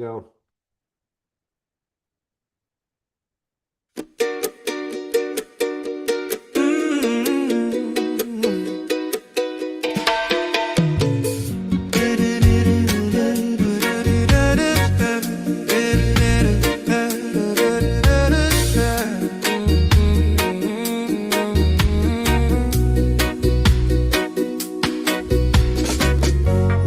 go.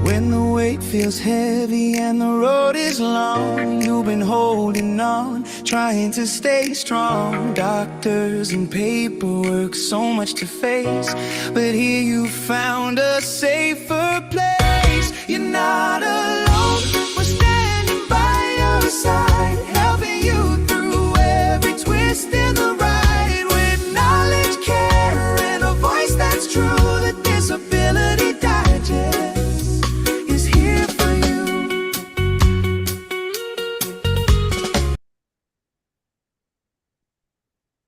When the weight feels heavy and the road is long, you've been holding on, trying to stay strong. Doctors and paperwork, so much to face, but here you found a safer place. You're not alone, we're standing by your side, helping you through every twist in the ride. With knowledge, care, and a voice that's true, the Disability Digest is here for you.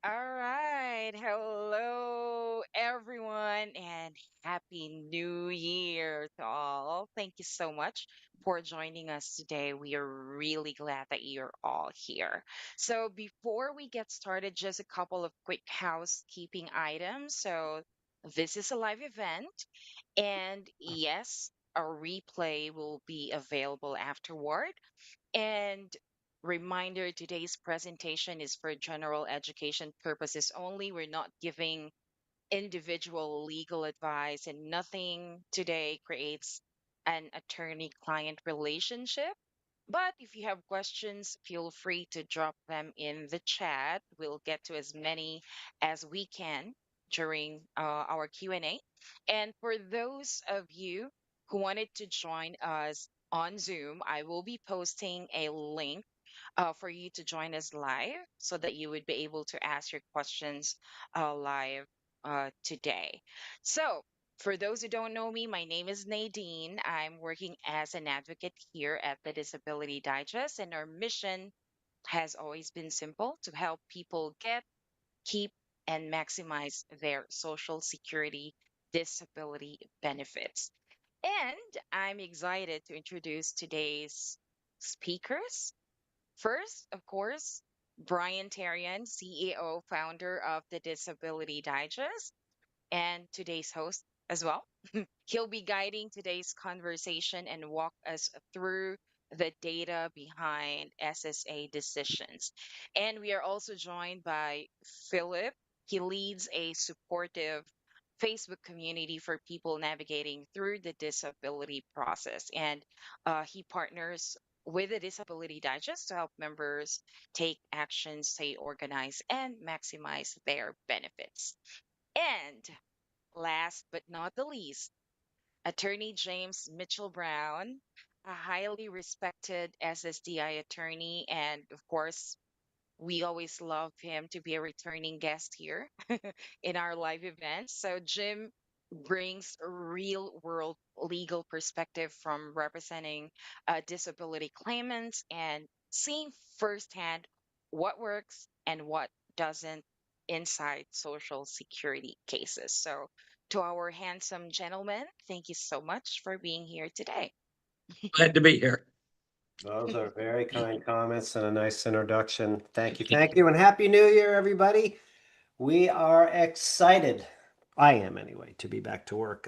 All right. Hello, everyone, and Happy New Year to all. Thank you so much for joining us today. We are really glad that you're all here. So, before we get started, just a couple of quick housekeeping items. So, this is a live event, and yes, a replay will be available afterward. And reminder, today's presentation is for general education purposes only. We're not giving individual legal advice, and nothing today creates an attorney client relationship. But if you have questions, feel free to drop them in the chat. We'll get to as many as we can during our Q&A. And for those of you who wanted to join us on Zoom, I will be posting a link for you to join us live so that you would be able to ask your questions live today. So, for those who don't know me, my name is Nadine. I'm working as an advocate here at the Disability Digest, and our mission has always been simple: to help people get, keep, and maximize their Social Security disability benefits. And I'm excited to introduce today's speakers. First, of course, Brian Terrian, CEO, founder of the Disability Digest, and today's host as well. He'll be guiding today's conversation and walk us through the data behind SSA decisions. And we are also joined by Philip. He leads a supportive Facebook community for people navigating through the disability process. And he partners with the Disability Digest to help members take action, stay organized, and maximize their benefits. And last but not the least, Attorney James Mitchell Brown, a highly respected SSDI attorney. And of course, we always love him to be a returning guest here in our live events. So, Jim brings a real world legal perspective from representing disability claimants and seeing firsthand what works and what doesn't inside Social Security cases. So, to our handsome gentlemen, thank you so much for being here today. Glad to be here. Those are very kind comments and a nice introduction. Thank you. Thank you. And Happy New Year, everybody. We are excited. I am anyway, to be back to work.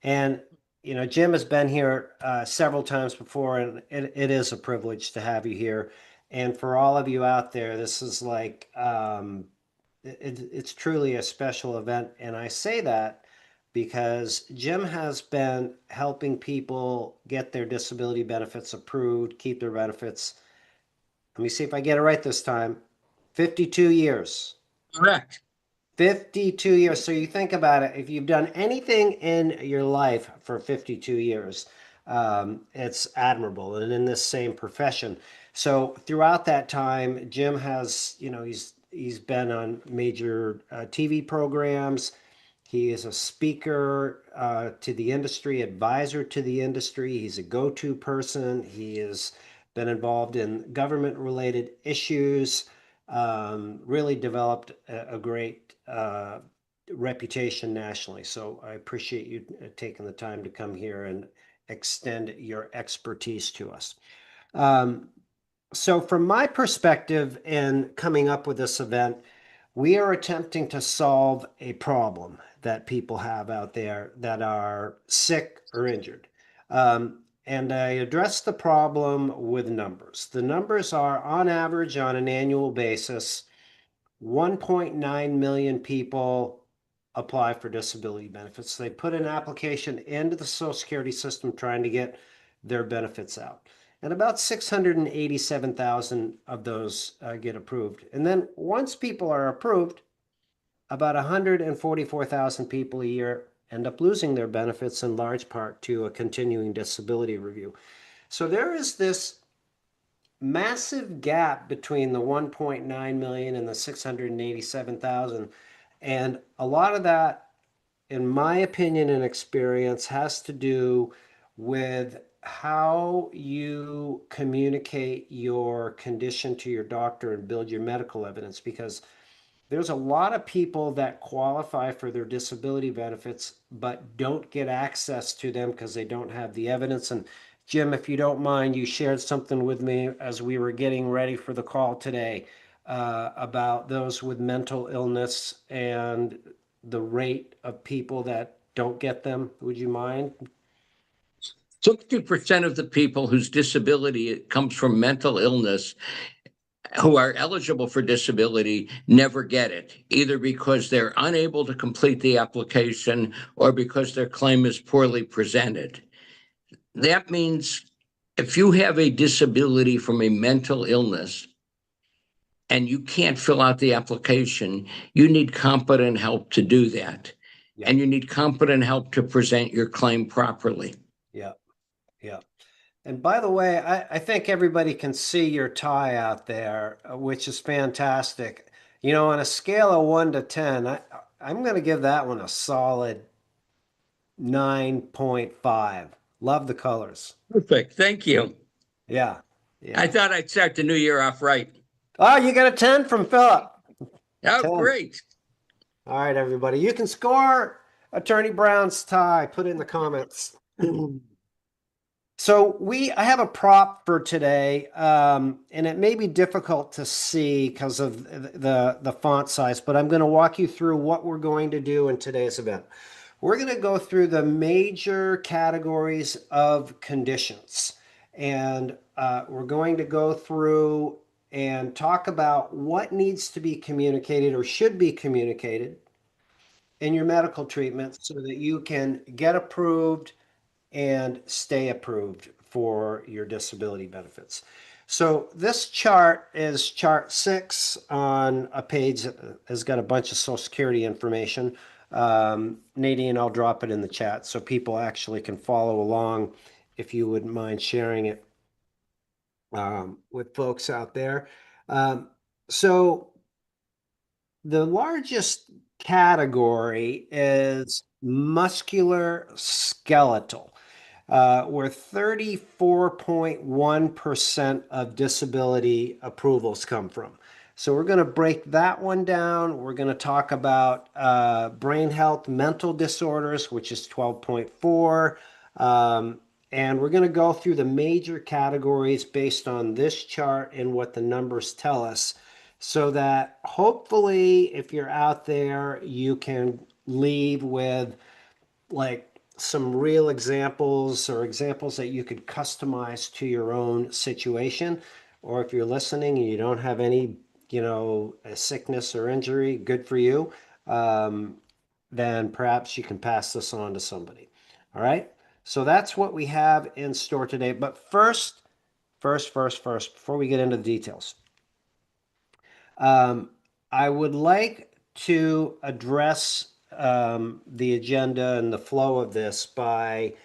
And, Jim has been here several times before, and it is a privilege to have you here. And for all of you out there, this is like, it's truly a special event. And I say that because Jim has been helping people get their disability benefits approved, keep their benefits. Let me see if I get it right this time. 52 years. Correct. 52 years. So you think about it, if you've done anything in your life for 52 years, it's admirable. And in this same profession. So throughout that time, Jim has, he's been on major TV programs. He is a speaker to the industry, advisor to the industry. He's a go-to person. He has been involved in government-related issues, really developed a great reputation nationally. So I appreciate you taking the time to come here and extend your expertise to us. So from my perspective in coming up with this event, we are attempting to solve a problem that people have out there that are sick or injured. And I address the problem with numbers. The numbers are on average on an annual basis, 1.9 million people apply for disability benefits. They put an application into the Social Security system trying to get their benefits out. And about 687,000 of those get approved. And then once people are approved, about 144,000 people a year end up losing their benefits in large part to a continuing disability review. So there is this massive gap between the 1.9 million and the 687,000. And a lot of that, in my opinion and experience, has to do with how you communicate your condition to your doctor and build your medical evidence. Because there's a lot of people that qualify for their disability benefits but don't get access to them because they don't have the evidence. And Jim, if you don't mind, you shared something with me as we were getting ready for the call today about those with mental illness and the rate of people that don't get them. Would you mind? 60% of the people whose disability comes from mental illness who are eligible for disability never get it, either because they're unable to complete the application or because their claim is poorly presented. That means if you have a disability from a mental illness and you can't fill out the application, you need competent help to do that. Yeah. And you need competent help to present your claim properly. Yeah. Yeah. And by the way, I think everybody can see your tie out there, which is fantastic. You know, on a scale of 1 to 10, I'm going to give that one a solid 9.5. Love the colors. Perfect. Thank you. Yeah. I Yeah. thought I'd start the new year off right. Oh, you got a 10 from Philip. Oh, 10. great. All right, everybody. You can score Attorney Brown's tie. Put it in the comments. So I have a prop for today, and it may be difficult to see because of the font size, but I'm going to walk you through what we're going to do in today's event. We're going to go through the major categories of conditions, and we're going to go through and talk about what needs to be communicated or should be communicated in your medical treatment so that you can get approved and stay approved for your disability benefits. So this chart is chart 6 on a page that has got a bunch of Social Security information. Nadine, I'll drop it in the chat so people actually can follow along if you wouldn't mind sharing it with folks out there. So the largest category is muscular skeletal, where 34.1% of disability approvals come from. So we're going to break that one down. We're going to talk about brain health, mental disorders, which is 12.4. And we're going to go through the major categories based on this chart and what the numbers tell us, so that hopefully if you're out there, you can leave with like some real examples or examples that you could customize to your own situation. Or if you're listening and you don't have any, a sickness or injury, good for you. Then perhaps you can pass this on to somebody. All right. So that's what we have in store today. But first, before we get into the details, I would like to address the agenda and the flow of this by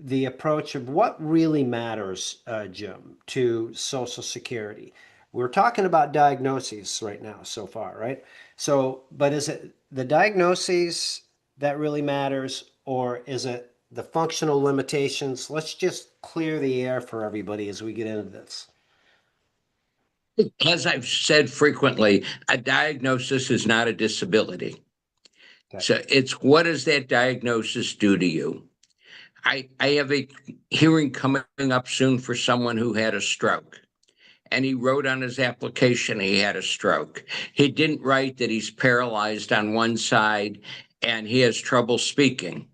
the approach of what really matters, Jim, to Social Security. We're talking about diagnoses right now so far, right? So, but is it the diagnoses that really matters, or is it the functional limitations? Let's just clear the air for everybody as we get into this. As I've said frequently, a diagnosis is not a disability. Okay. So it's what does that diagnosis do to you? I have a hearing coming up soon for someone who had a stroke. And he wrote on his application he had a stroke. He didn't write that he's paralyzed on one side and he has trouble speaking.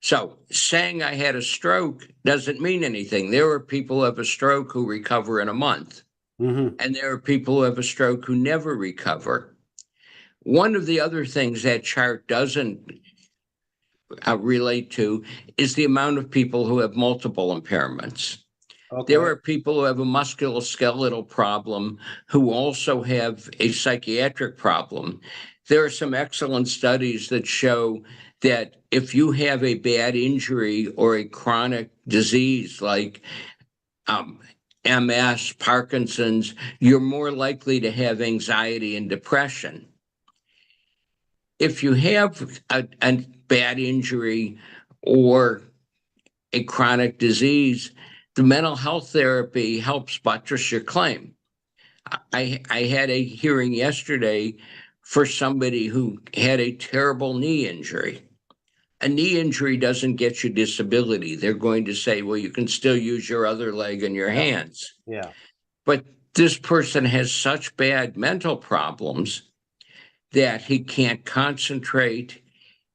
So saying I had a stroke doesn't mean anything. There are people who have a stroke who recover in a month, Mm-hmm. and there are people who have a stroke who never recover. One of the other things that chart doesn't relate to is the amount of people who have multiple impairments. There Okay. are people who have a musculoskeletal problem who also have a psychiatric problem. There are some excellent studies that show that if you have a bad injury or a chronic disease like MS, Parkinson's, you're more likely to have anxiety and depression. If you have a bad injury or a chronic disease, the mental health therapy helps buttress your claim. I had a hearing yesterday for somebody who had a terrible knee injury. A knee injury doesn't get you disability. They're going to say, well, you can still use your other leg and your Yeah. hands. Yeah. But this person has such bad mental problems that he can't concentrate,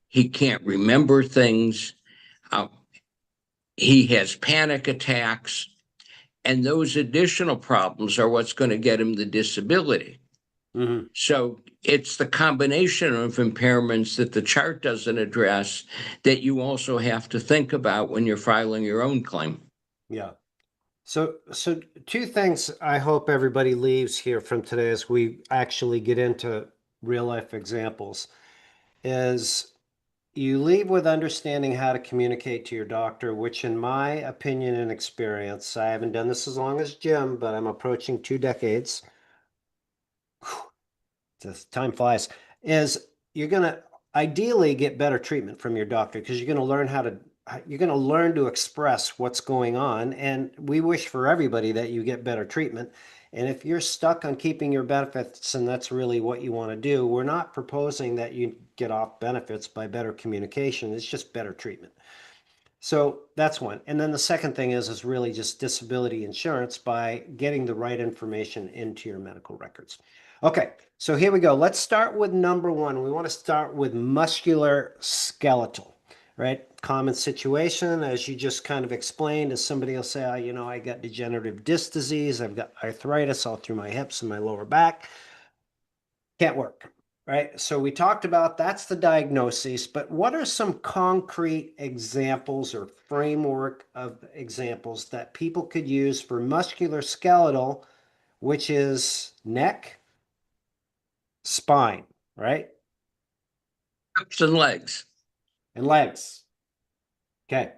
he can't remember things, uh, he has panic attacks, and those additional problems are what's going to get him the disability. Mm-hmm. So it's the combination of impairments that the chart doesn't address that you also have to think about when you're filing your own claim. Yeah. So two things I hope everybody leaves here from today as we actually get into real life examples is you leave with understanding how to communicate to your doctor, which in my opinion and experience, I haven't done this as long as Jim, but I'm approaching 2 decades. Just time flies. Is you're going to ideally get better treatment from your doctor because you're going to learn to express what's going on, and we wish for everybody that you get better treatment. And if you're stuck on keeping your benefits and that's really what you want to do, we're not proposing that you get off benefits by better communication. It's just better treatment. So that's one. And then the second thing is really just disability insurance by getting the right information into your medical records. Okay, so here we go. Let's start with number one. We want to start with muscular skeletal, right? Common situation, as you just kind of explained, is somebody will say, oh, I got degenerative disc disease. I've got arthritis all through my hips and my lower back. Can't work. Right. So we talked about that's the diagnosis, but what are some concrete examples or framework of examples that people could use for musculoskeletal, which is neck, spine, right? Hips and legs. And legs. Okay.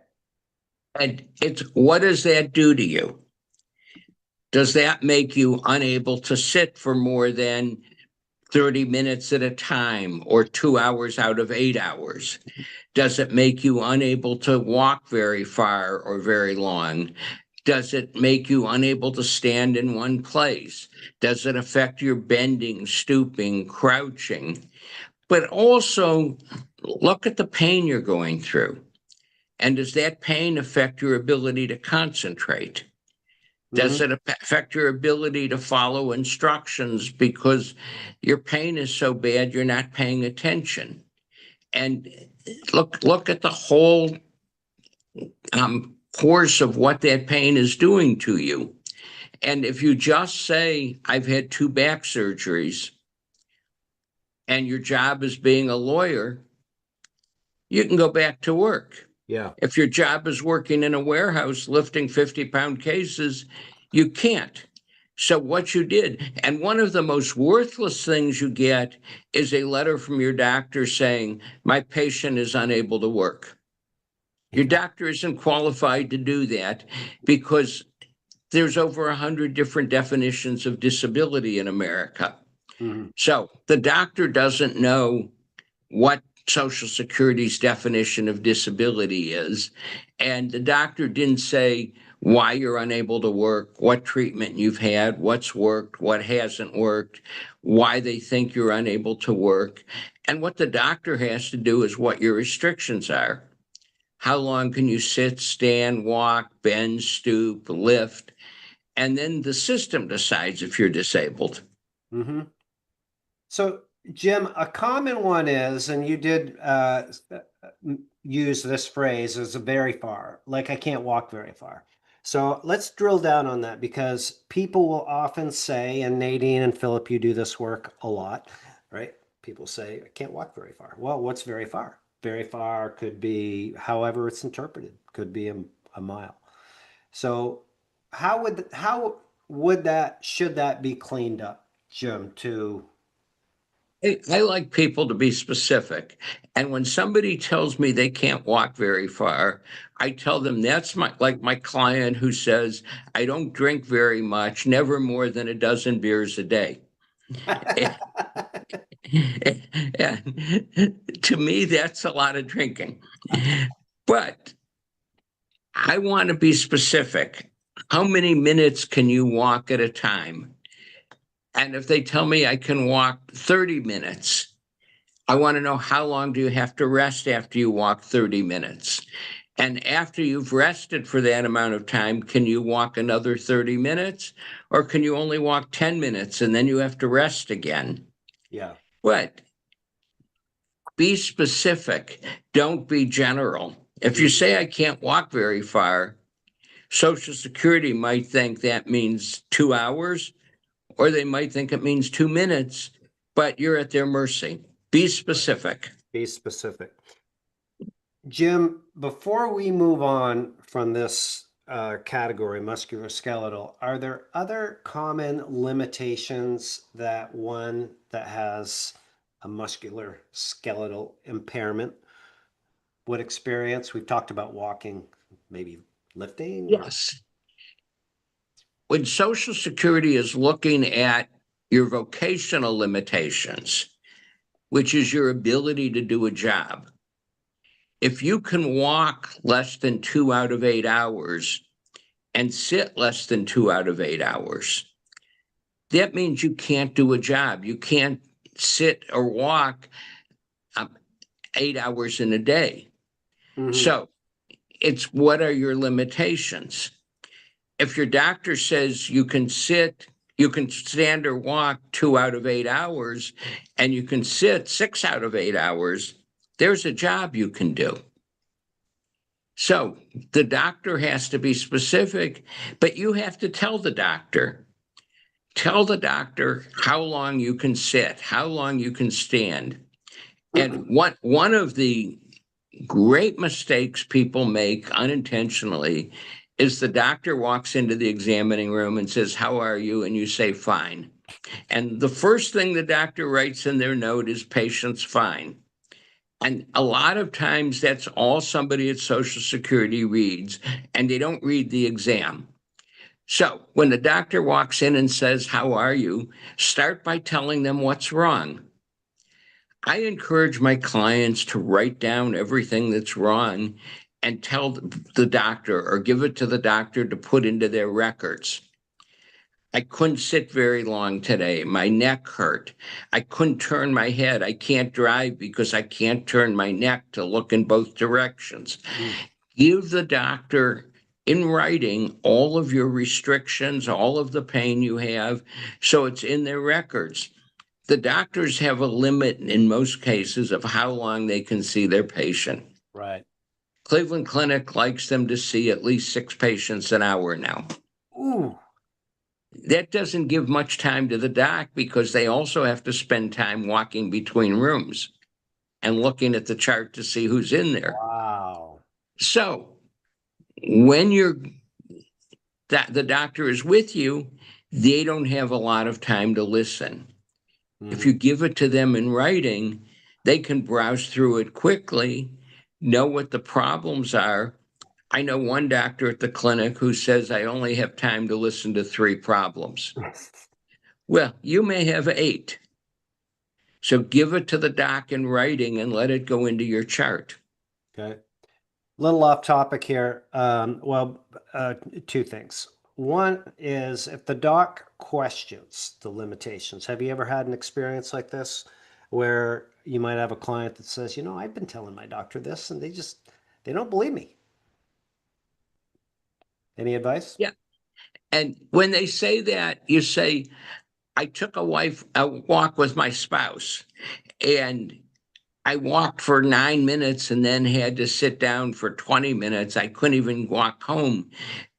And it's what does that do to you? Does that make you unable to sit for more than 30 minutes at a time or 2 hours out of 8 hours? Does it make you unable to walk very far or very long? Does it make you unable to stand in one place? Does it affect your bending, stooping, crouching? But also look at the pain you're going through. And does that pain affect your ability to concentrate? Does Mm-hmm. it affect your ability to follow instructions because your pain is so bad you're not paying attention? And look at the whole course of what that pain is doing to you. And if you just say, I've had 2 back surgeries, and your job is being a lawyer, you can go back to work. Yeah. If your job is working in a warehouse lifting 50-pound cases, you can't. So what you did, and one of the most worthless things you get is a letter from your doctor saying, my patient is unable to work. Your doctor isn't qualified to do that because there's over 100 different definitions of disability in America. Mm-hmm. So the doctor doesn't know what Social Security's definition of disability is. And the doctor didn't say why you're unable to work, what treatment you've had, what's worked, what hasn't worked, why they think you're unable to work. And what the doctor has to do is what your restrictions are. how long can you sit, stand, walk, bend, stoop, lift, and then the system decides if you're disabled. Mm-hmm. So, Jim, a common one is, and you did use this phrase as a very far, like I can't walk very far. So let's drill down on that because people will often say, and Nadine and Philip, you do this work a lot, right? People say, I can't walk very far. Well, what's very far? Very far could be however it's interpreted, could be a mile. So how would that, should that be cleaned up, Jim, to I like people to be specific. And when somebody tells me they can't walk very far, I tell them that's like my client who says, I don't drink very much, never more than a dozen beers a day. And to me, that's a lot of drinking. But I want to be specific. How many minutes can you walk at a time? And if they tell me I can walk 30 minutes, I want to know how long do you have to rest after you walk 30 minutes? And after you've rested for that amount of time, can you walk another 30 minutes? Or can you only walk 10 minutes and then you have to rest again? Yeah. But be specific. Don't be general. If you say I can't walk very far, Social Security might think that means 2 hours, or they might think it means 2 minutes, but you're at their mercy. Be specific. Be specific. Jim, before we move on from this category, musculoskeletal, are there other common limitations that one that has a muscular skeletal impairment would experience? We've talked about walking, maybe lifting. Yes. When Social Security is looking at your vocational limitations, which is your ability to do a job, if you can walk less than 2 out of 8 hours and sit less than 2 out of 8 hours, that means you can't do a job. You can't sit or walk 8 hours in a day. Mhm. So it's what are your limitations? If your doctor says you can sit, you can stand or walk 2 out of 8 hours, and you can sit 6 out of 8 hours, there's a job you can do. So the doctor has to be specific, but you have to tell the doctor. Tell the doctor how long you can sit, how long you can stand. And one of the great mistakes people make unintentionally is the doctor walks into the examining room and says, how are you? And you say, fine. And the first thing the doctor writes in their note is patient's fine. And a lot of times that's all somebody at Social Security reads, and they don't read the exam. So when the doctor walks in and says, how are you? Start by telling them what's wrong. I encourage my clients to write down everything that's wrong and tell the doctor or give it to the doctor to put into their records. I couldn't sit very long today. My neck hurt. I couldn't turn my head. I can't drive because I can't turn my neck to look in both directions. Give the doctor in writing all of your restrictions, all of the pain you have, so it's in their records. The doctors have a limit in most cases of how long they can see their patient. Right. Cleveland Clinic likes them to see at least 6 patients an hour now. Ooh. That doesn't give much time to the doc because they also have to spend time walking between rooms and looking at the chart to see who's in there. Wow. So when the doctor is with you, they don't have a lot of time to listen. If you give it to them in writing, they can browse through it quickly, know what the problems are. I know one doctor at the clinic who says, I only have time to listen to 3 problems. Well, you may have 8. So give it to the doc in writing and let it go into your chart. Okay. Little off topic here. Two things. One is if the doc questions the limitations. Have you ever had an experience like this where you might have a client that says, I've been telling my doctor this and They don't believe me. Any advice? Yeah. And when they say that, you say, I took a walk with my spouse, and I walked for 9 minutes and then had to sit down for 20 minutes. I couldn't even walk home.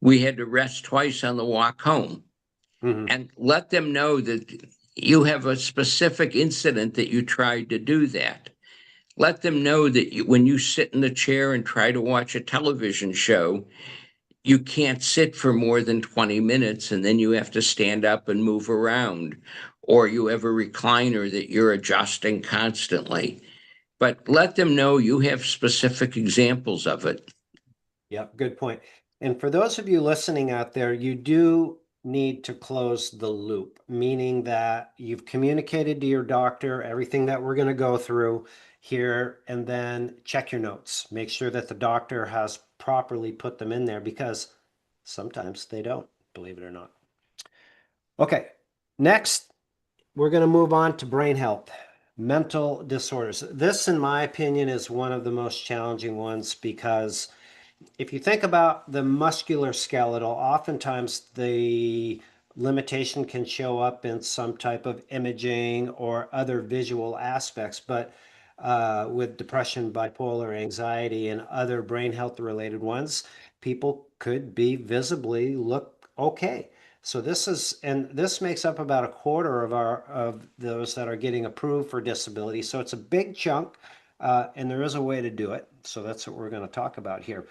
We had to rest twice on the walk home. Mm-hmm. And let them know that you have a specific incident that you tried to do that. Let them know that when you sit in the chair and try to watch a television show, you can't sit for more than 20 minutes and then you have to stand up and move around, or you have a recliner that you're adjusting constantly. But let them know you have specific examples of it. Yep, good point. And for those of you listening out there, you do need to close the loop, meaning that you've communicated to your doctor everything that we're going to go through here, and then check your notes. Make sure that the doctor has properly put them in there, because sometimes they don't, believe it or not. Okay, next, we're going to move on to brain health, mental disorders. This, in my opinion, is one of the most challenging ones, because if you think about the musculoskeletal, oftentimes the limitation can show up in some type of imaging or other visual aspects. But with depression, bipolar, anxiety, and other brain health related ones, people could be visibly look okay. So this makes up about a quarter of those that are getting approved for disability. So it's a big chunk, and there is a way to do it. So that's what we're going to talk about here.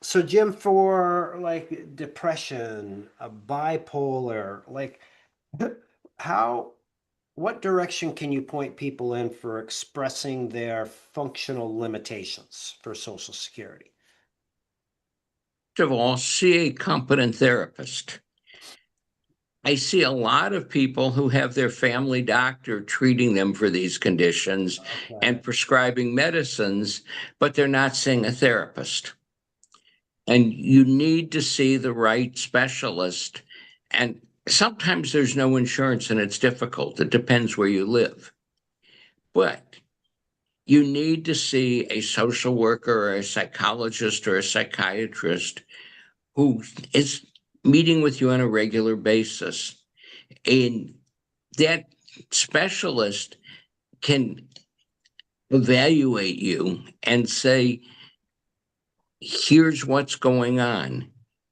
So Jim, for like depression, bipolar, like how, what direction can you point people in for expressing their functional limitations for Social Security? First of all, see a competent therapist. I see a lot of people who have their family doctor treating them for these conditions Okay. and prescribing medicines, but they're not seeing a therapist. And you need to see the right specialist. And sometimes there's no insurance and it's difficult. It depends where you live. But you need to see a social worker or a psychologist or a psychiatrist who is meeting with you on a regular basis. And that specialist can evaluate you and say, here's what's going on.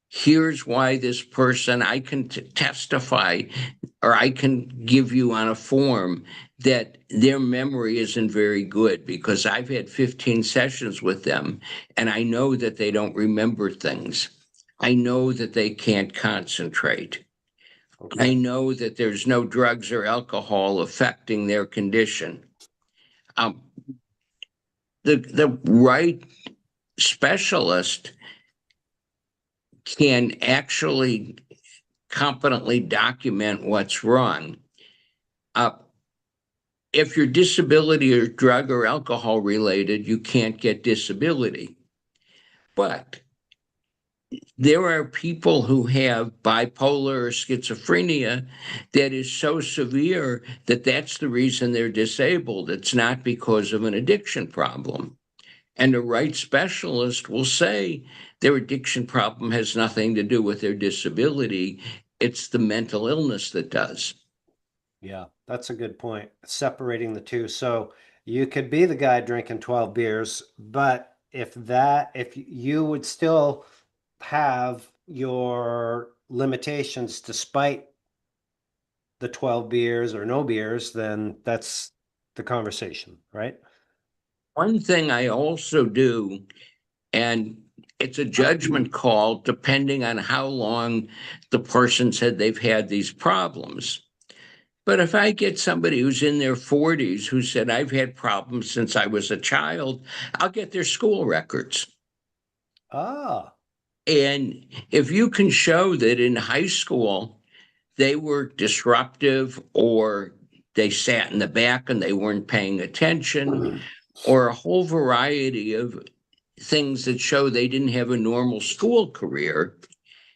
Here's why this person, I can testify, or I can give you on a form that their memory isn't very good, because I've had 15 sessions with them and I know that they don't remember things. I know that they can't concentrate. I Okay. know that there's no drugs or alcohol affecting their condition. Um, the right specialist can actually competently document what's wrong. Uh, if your disability is drug or alcohol related, you can't get disability. But there are people who have bipolar or schizophrenia that is so severe that that's the reason they're disabled. It's not because of an addiction problem. And the right specialist will say their addiction problem has nothing to do with their disability. It's the mental illness that does. Yeah, that's a good point. Separating the two. So you could be the guy drinking 12 beers, but if you would still have your limitations despite the 12 beers or no beers, then that's the conversation, right? One thing I also do, and it's a judgment call depending on how long the person said they've had these problems. But if I get somebody who's in their 40s who said, I've had problems since I was a child, I'll get their school records. Ah, And if you can show that in high school they were disruptive, or they sat in the back and they weren't paying attention, or a whole variety of things that show they didn't have a normal school career,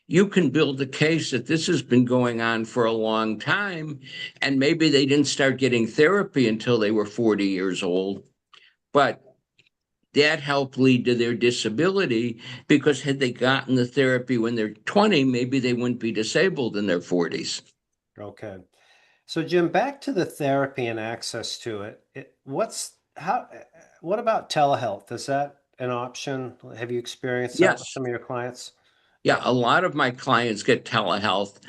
you can build a case that this has been going on for a long time. And maybe they didn't start getting therapy until they were 40 years old, but that helped lead to their disability, because had they gotten the therapy when they're 20, maybe they wouldn't be disabled in their 40s. Okay. So Jim, back to the therapy and access to it. What about telehealth? Is that an option? Have you experienced that with Yes. some of your clients? Yeah, a lot of my clients get telehealth.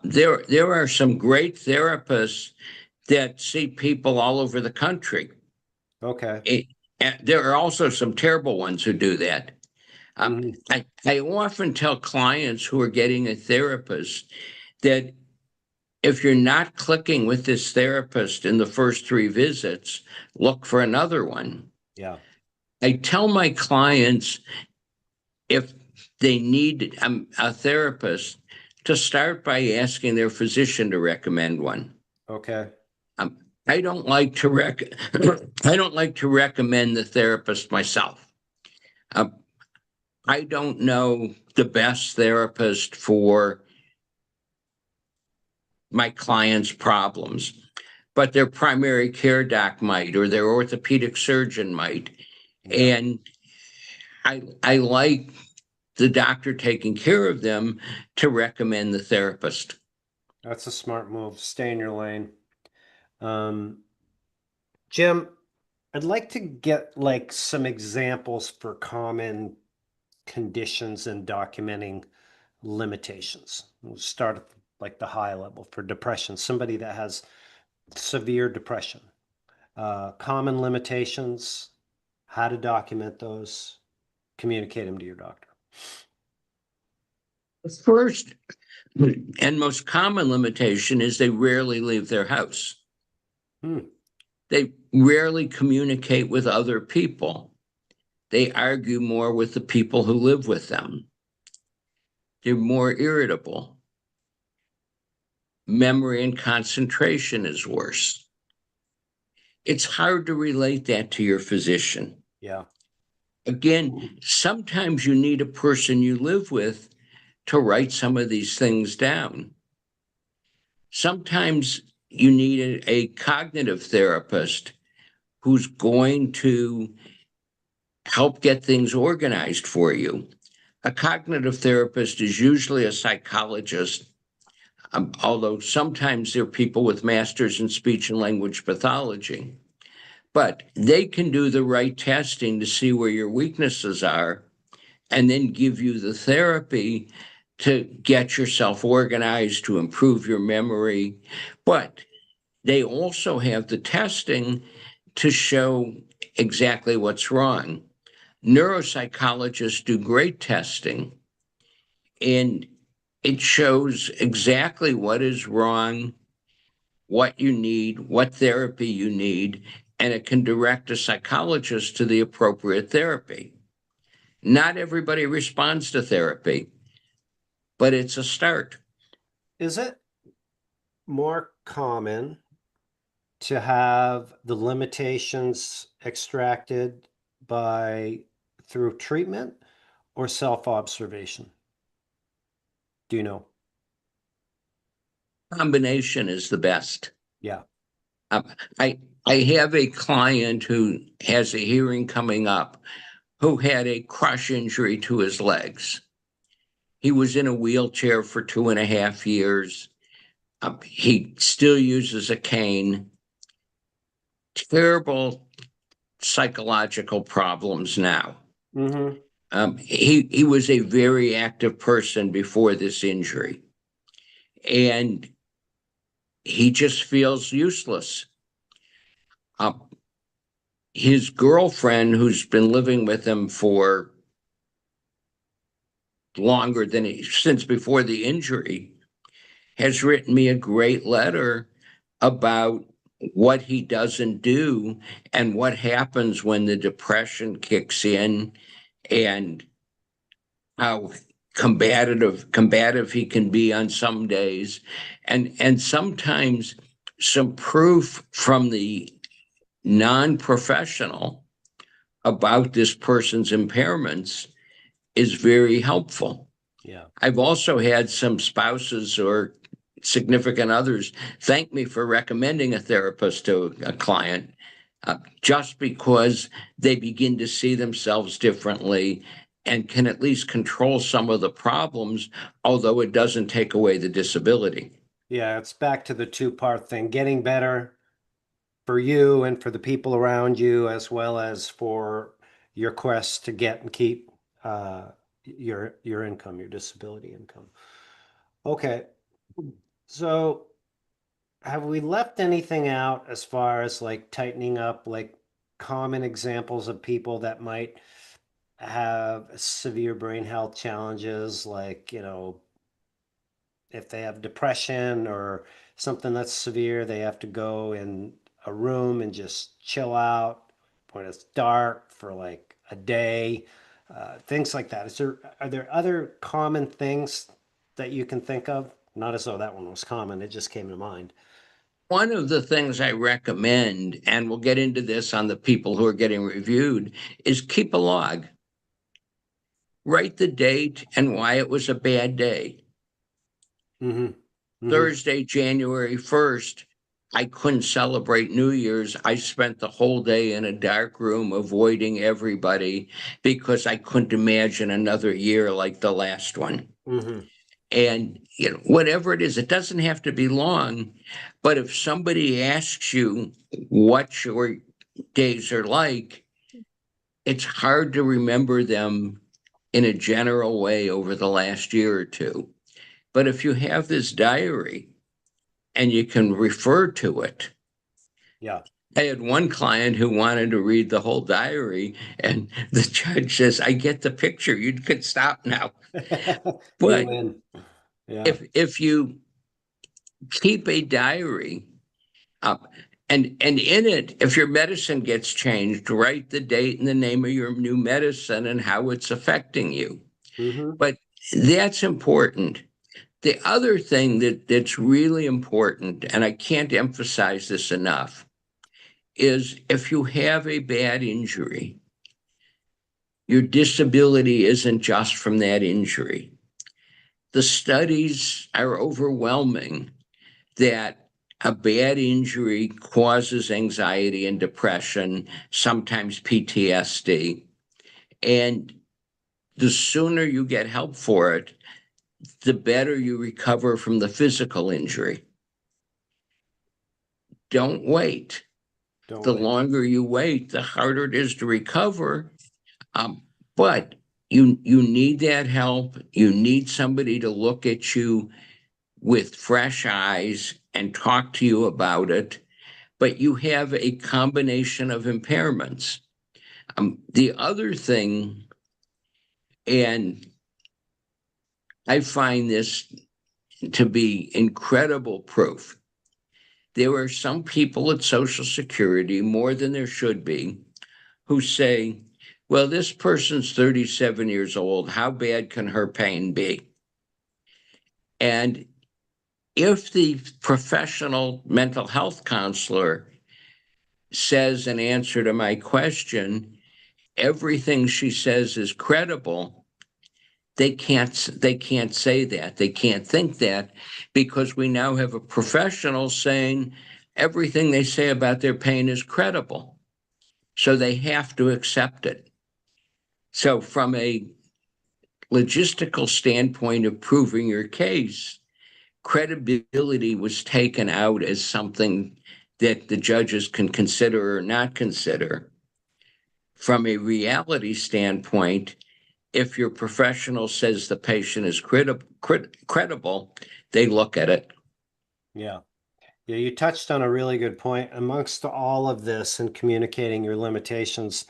There are some great therapists that see people all over the country. Okay. And there are also some terrible ones who do that. Mhm. I often tell clients who are getting a therapist that if you're not clicking with this therapist in the first 3 visits, look for another one. Yeah. I tell my clients, if they need a therapist, to start by asking their physician to recommend one. Okay. Um, I don't like to I don't like to recommend the therapist myself. Um, I don't know the best therapist for my clients' problems, but their primary care doc might, or their orthopedic surgeon might. Yeah. And I like the doctor taking care of them to recommend the therapist. That's a smart move. Stay in your lane. Um, Jim, I'd like to get like some examples for common conditions and documenting limitations. We'll start at like the high level for depression, somebody that has severe depression. Common limitations, how to document those, communicate them to your doctor. The first and most common limitation is they rarely leave their house. Hmm. They rarely communicate with other people. They argue more with the people who live with them. They're more irritable. Memory and concentration is worse. It's hard to relate that to your physician. Yeah. Again, sometimes you need a person you live with to write some of these things down. Sometimes you need a cognitive therapist who's going to help get things organized for you. A cognitive therapist is usually a psychologist, although sometimes they're people with masters in speech and language pathology. But they can do the right testing to see where your weaknesses are and then give you the therapy to get yourself organized, to improve your memory. But they also have the testing to show exactly what's wrong. Neuropsychologists do great testing, and it shows exactly what is wrong, what you need, what therapy you need, and it can direct a psychologist to the appropriate therapy. Not everybody responds to therapy, but it's a start. Is it more common to have the limitations extracted by through treatment or self-observation? Do you know? Combination is the best. Yeah. Um, I I have a client who has a hearing coming up who had a crush injury to his legs. He was in a wheelchair for 2.5 years. He still uses a cane. Terrible psychological problems now. Mm-hmm. He was a very active person before this injury, and he just feels useless. Uh, his girlfriend, who's been living with him for longer than since before the injury, has written me a great letter about what he doesn't do and what happens when the depression kicks in, and how combative he can be on some days, and sometimes some proof from the non-professional about this person's impairments is very helpful. Yeah. I've also had some spouses or significant others thank me for recommending a therapist to a client. just because they begin to see themselves differently and can at least control some of the problems, although it doesn't take away the disability. Yeah, it's back to the two-part thing, getting better for you and for the people around you, as well as for your quest to get and keep your income, your disability income. Okay, so have we left anything out as far as like tightening up, like common examples of people that might have severe brain health challenges, like, if they have depression or something that's severe, they have to go in a room and just chill out when it's dark for like a day, things like that. Are there other common things that you can think of? Not as though that one was common, it just came to mind. One of the things I recommend, and we'll get into this on the people who are getting reviewed, is keep a log. Write the date and why it was a bad day. Mm-hmm. Mm-hmm. Thursday, January 1st, I couldn't celebrate New Year's. I spent the whole day in a dark room avoiding everybody because I couldn't imagine another year like the last one. Mm-hmm. And whatever it is, it doesn't have to be long, but if somebody asks you what your days are like, it's hard to remember them in a general way over the last year or two. But if you have this diary and you can refer to it. Yeah. I had one client who wanted to read the whole diary, and the judge says, I get the picture. You can stop now. But Amen. Yeah. if you keep a diary up, and in it, if your medicine gets changed, write the date and the name of your new medicine and how it's affecting you. Mm-hmm. But that's important. The other thing that's really important, and I can't emphasize this enough, is if you have a bad injury, your disability isn't just from that injury. The studies are overwhelming that a bad injury causes anxiety and depression, sometimes PTSD. And the sooner you get help for it, the better you recover from the physical injury. Don't wait. Don't The wait. longer you wait, the harder it is to recover. But you need that help. You need somebody to look at you with fresh eyes and talk to you about it. But you have a combination of impairments. The other thing, and I find this to be incredible proof. There are some people at Social Security, more than there should be, who say, well, this person's 37 years old. How bad can her pain be? And if the professional mental health counselor says in answer to my question, everything she says is credible, they can't say that. They can't think that, because we now have a professional saying everything they say about their pain is credible. So they have to accept it. So from a logistical standpoint of proving your case, credibility was taken out as something that the judges can consider or not consider. From a reality standpoint, if your professional says the patient is credible, they look at it. Yeah. Yeah, you touched on a really good point. Amongst all of this and communicating your limitations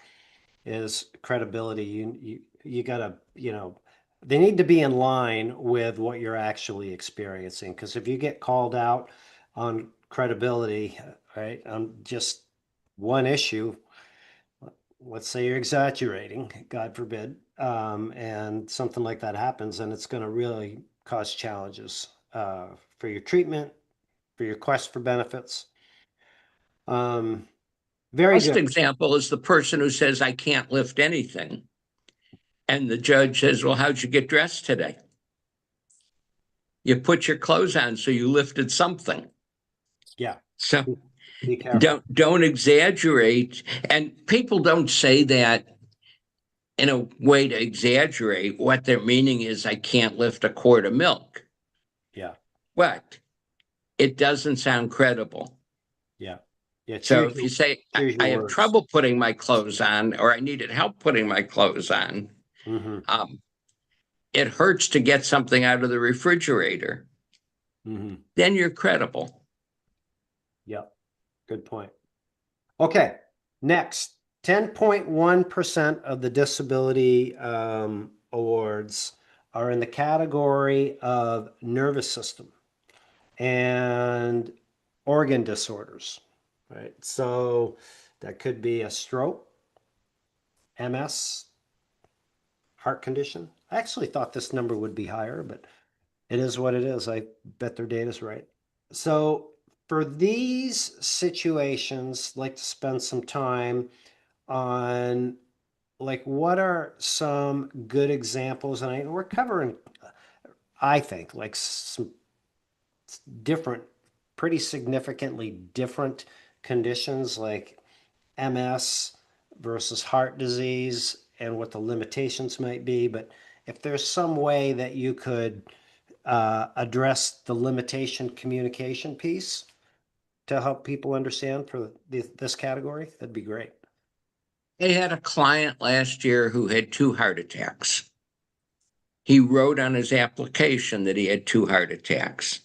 is credibility. You gotta, they need to be in line with what you're actually experiencing. Because if you get called out on credibility, right, on just one issue, let's say you're exaggerating, God forbid, and something like that happens, and it's going to really cause challenges for your treatment, for your quest for benefits. Um, very Best good. example is the person who says, I can't lift anything. And the judge says, well, how'd you get dressed today? You put your clothes on, so you lifted something. Yeah. So Be careful. Don't exaggerate. And people don't say that in a way to exaggerate. What their meaning is, I can't lift a quart of milk. Yeah. But it doesn't sound credible. Yeah. Yeah. So if you say, Choose I your have words. trouble putting my clothes on, or I needed help putting my clothes on, Mm-hmm. um, it hurts to get something out of the refrigerator, Mm-hmm. then you're credible. Yep. Good point. Okay. Next, 10.1% of the disability awards are in the category of nervous system and organ disorders, right? So that could be a stroke, MS, heart condition. I actually thought this number would be higher, but it is what it is. I bet their data's right. So for these situations, I'd like to spend some time on like what are some good examples, and we're covering, I think, like some different, pretty significantly different conditions like MS versus heart disease and what the limitations might be. But if there's some way that you could address the limitation communication piece to help people understand for this category, that'd be great. I had a client last year who had 2 heart attacks. He wrote on his application that he had 2 heart attacks.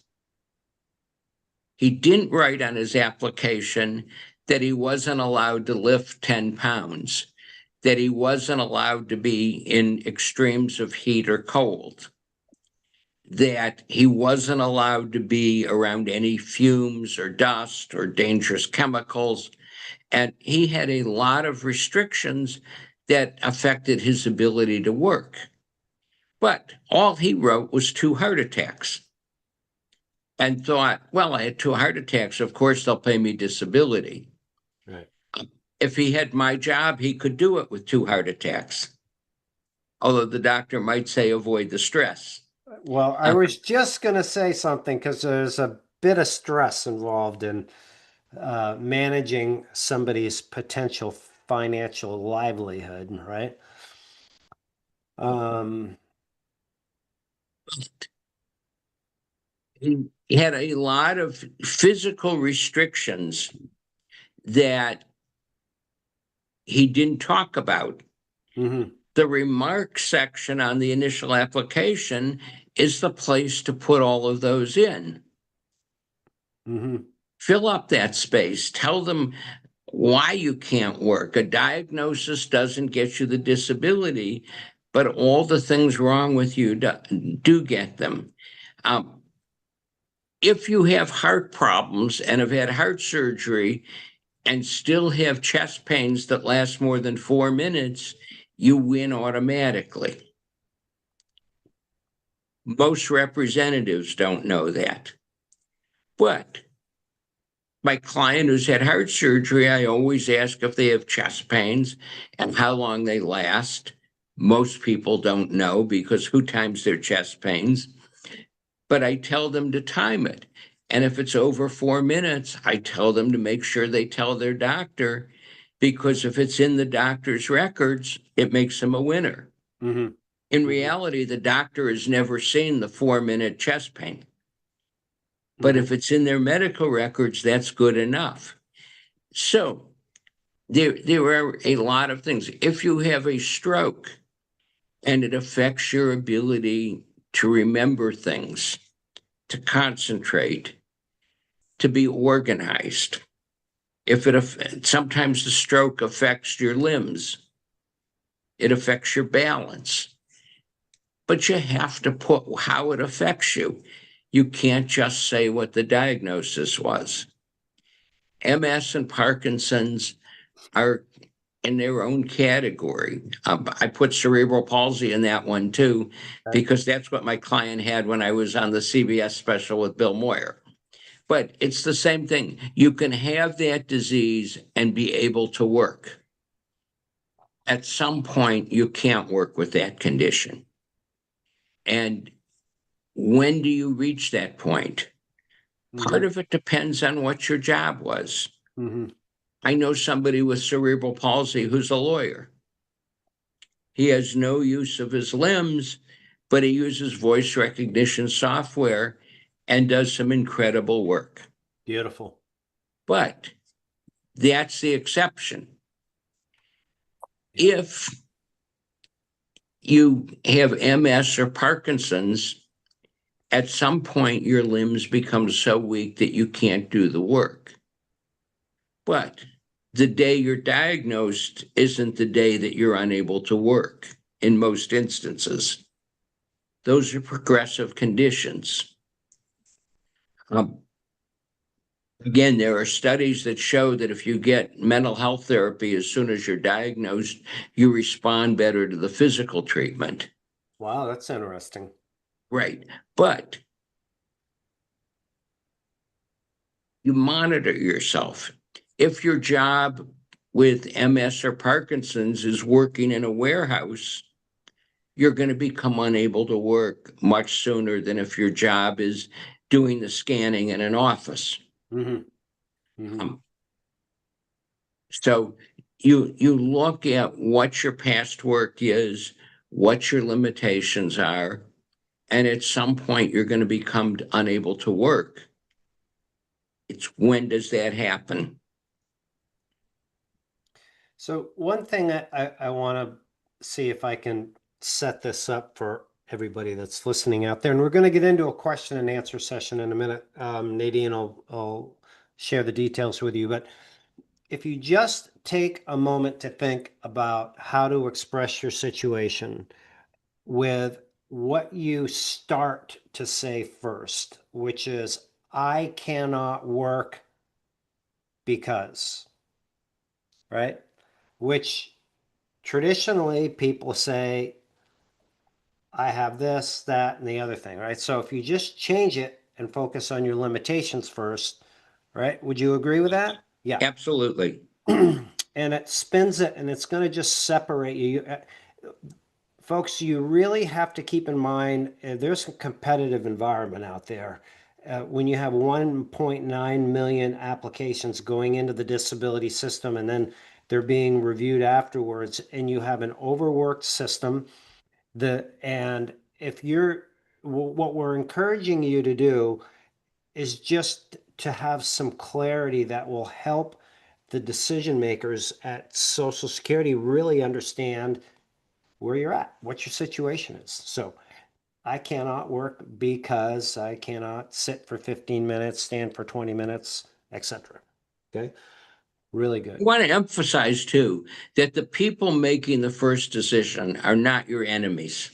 He didn't write on his application that he wasn't allowed to lift 10 pounds, that he wasn't allowed to be in extremes of heat or cold, that he wasn't allowed to be around any fumes or dust or dangerous chemicals. And he had a lot of restrictions that affected his ability to work. But all he wrote was 2 heart attacks and thought, well, I had 2 heart attacks. Of course, they'll pay me disability. Right. If he had my job, he could do it with 2 heart attacks. Although the doctor might say avoid the stress. Well, I was just going to say something because there's a bit of stress involved in managing somebody's potential financial livelihood, right? Um, He had a lot of physical restrictions that he didn't talk about. mhm, The remarks section on the initial application is the place to put all of those in. mhm, Fill up that space. Tell them why you can't work. A diagnosis doesn't get you the disability, but all the things wrong with you do get them. Um, if you have heart problems and have had heart surgery and still have chest pains that last more than 4 minutes, you win automatically. Most representatives don't know that. But my client who's had heart surgery, I always ask if they have chest pains and how long they last. Most people don't know because who times their chest pains? But I tell them to time it. And if it's over 4 minutes, I tell them to make sure they tell their doctor, because if it's in the doctor's records, it makes them a winner. mhm, In mhm, reality, the doctor has never seen the 4-minute chest pain. But mhm, if it's in their medical records, that's good enough. So there are a lot of things. If you have a stroke and it affects your ability to remember things, to concentrate, to be organized, if it sometimes the stroke affects your limbs, it affects your balance, but you have to put how it affects you. You can't just say what the diagnosis was. MS and Parkinson's are in their own category. I put cerebral palsy in that one too, okay, because that's what my client had when I was on the CBS special with Bill Moyer. But it's the same thing. You can have that disease and be able to work. At some point, you can't work with that condition. And when do you reach that point? Part mhm, of it depends on what your job was. I know somebody with cerebral palsy who's a lawyer. He has no use of his limbs, but he uses voice recognition software and does some incredible work. Beautiful. But that's the exception. Yeah. If you have MS or Parkinson's, at some point your limbs become so weak that you can't do the work. But the day you're diagnosed isn't the day that you're unable to work in most instances. Those are progressive conditions. Again, there are studies that show that if you get mental health therapy as soon as you're diagnosed, you respond better to the physical treatment. Wow, that's interesting. Right. But you monitor yourself. If your job with MS or Parkinson's is working in a warehouse, you're going to become unable to work much sooner than if your job is doing the scanning in an office. Um, so you look at what your past work is, what your limitations are, and at some point you're going to become unable to work. It's when does that happen? So one thing I want to see if I can set this up for everybody that's listening out there, and we're going to get into a question and answer session in a minute. Nadine will share the details with you, but if you just take a moment to think about how to express your situation with what you start to say first, which is, I cannot work because, right? Which traditionally people say, I have this, that, and the other thing, right? So if you just change it and focus on your limitations first, right? Would you agree with that? Yeah. Absolutely. And it spins it and it's going to just separate you. Folks, you really have to keep in mind there's a competitive environment out there. When you have 1.9 million applications going into the disability system and then they're being reviewed afterwards, and you have an overworked system, and if you're, what we're encouraging you to do is just to have some clarity that will help the decision makers at Social Security really understand where you're at, what your situation is. So I cannot work because I cannot sit for 15 minutes, stand for 20 minutes, etc. Okay, really I good. want to emphasize too that the people making the first decision are not your enemies.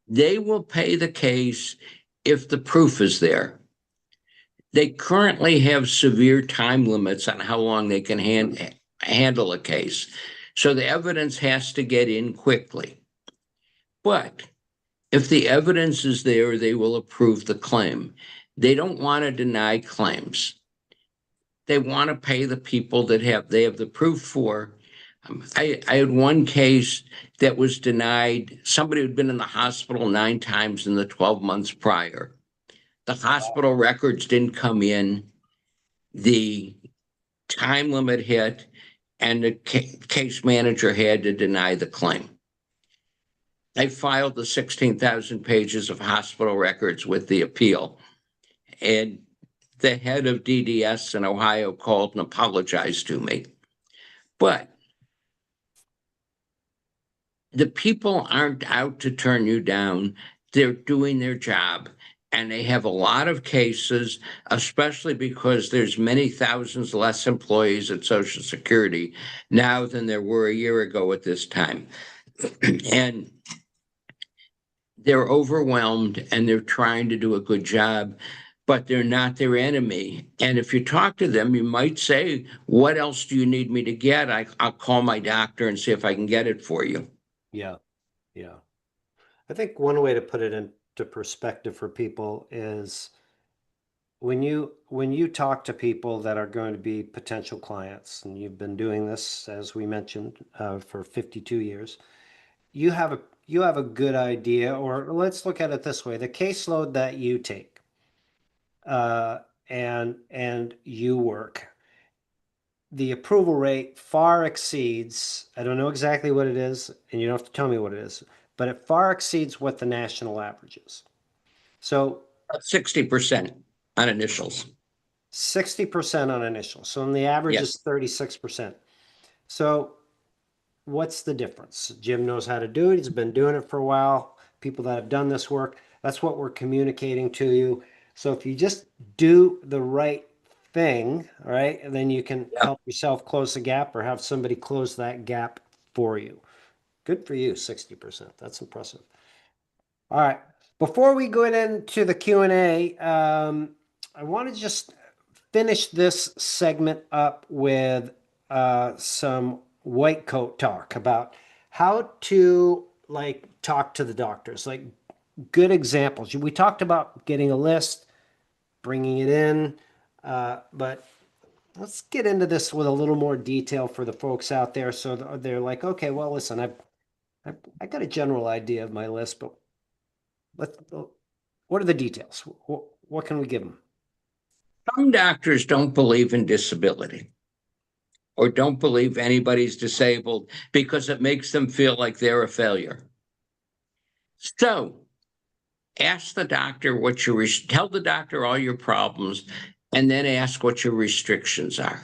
They will pay the case if the proof is there. They currently have severe time limits on how long they can handle a case. So the evidence has to get in quickly. But if the evidence is there, they will approve the claim. They don't want to deny claims. They want to pay the people that they have the proof for. I had one case that was denied. Somebody who'd been in the hospital 9 times in the 12 months prior. The hospital records didn't come in. The time limit hit, and the case manager had to deny the claim. I filed the 16,000 pages of hospital records with the appeal, and the head of DDS in Ohio called and apologized to me. But the people aren't out to turn you down. They're doing their job. And they have a lot of cases, especially because there's many thousands less employees at Social Security now than there were a year ago at this time. And they're overwhelmed and they're trying to do a good job, but they're not their enemy. And if you talk to them, you might say, what else do you need me to get? I'll call my doctor and see if I can get it for you. Yeah, yeah. I think one way to put it into perspective for people is when you talk to people that are going to be potential clients, and you've been doing this, as we mentioned, for 52 years, you have a good idea, or let's look at it this way: the caseload that you take. and you work, the approval rate far exceeds, I don't know exactly what it is, and you don't have to tell me what it is, but it far exceeds what the national average is. So 60% on initials. 60% on initial. So and the average Yes. is 36%. So what's the difference? Jim knows how to do it. He's been doing it for a while. People that have done this work, that's what we're communicating to you. So if you just do the right thing, all right, and then you can Yeah. help yourself close the gap or have somebody close that gap for you. Good for you, 60%. That's impressive. All right. Before we go into the Q&A, I want to just finish this segment up with some white coat talk about how to like talk to the doctors, like good examples. We talked about getting a list, bringing it in, but let's get into this with a little more detail for the folks out there. So they're like, okay, well, listen, I got a general idea of my list, but let's, what are the details? What can we give them? Some doctors don't believe in disability or don't believe anybody's disabled because it makes them feel like they're a failure. So ask the doctor what your tell the doctor all your problems and then ask what your restrictions are.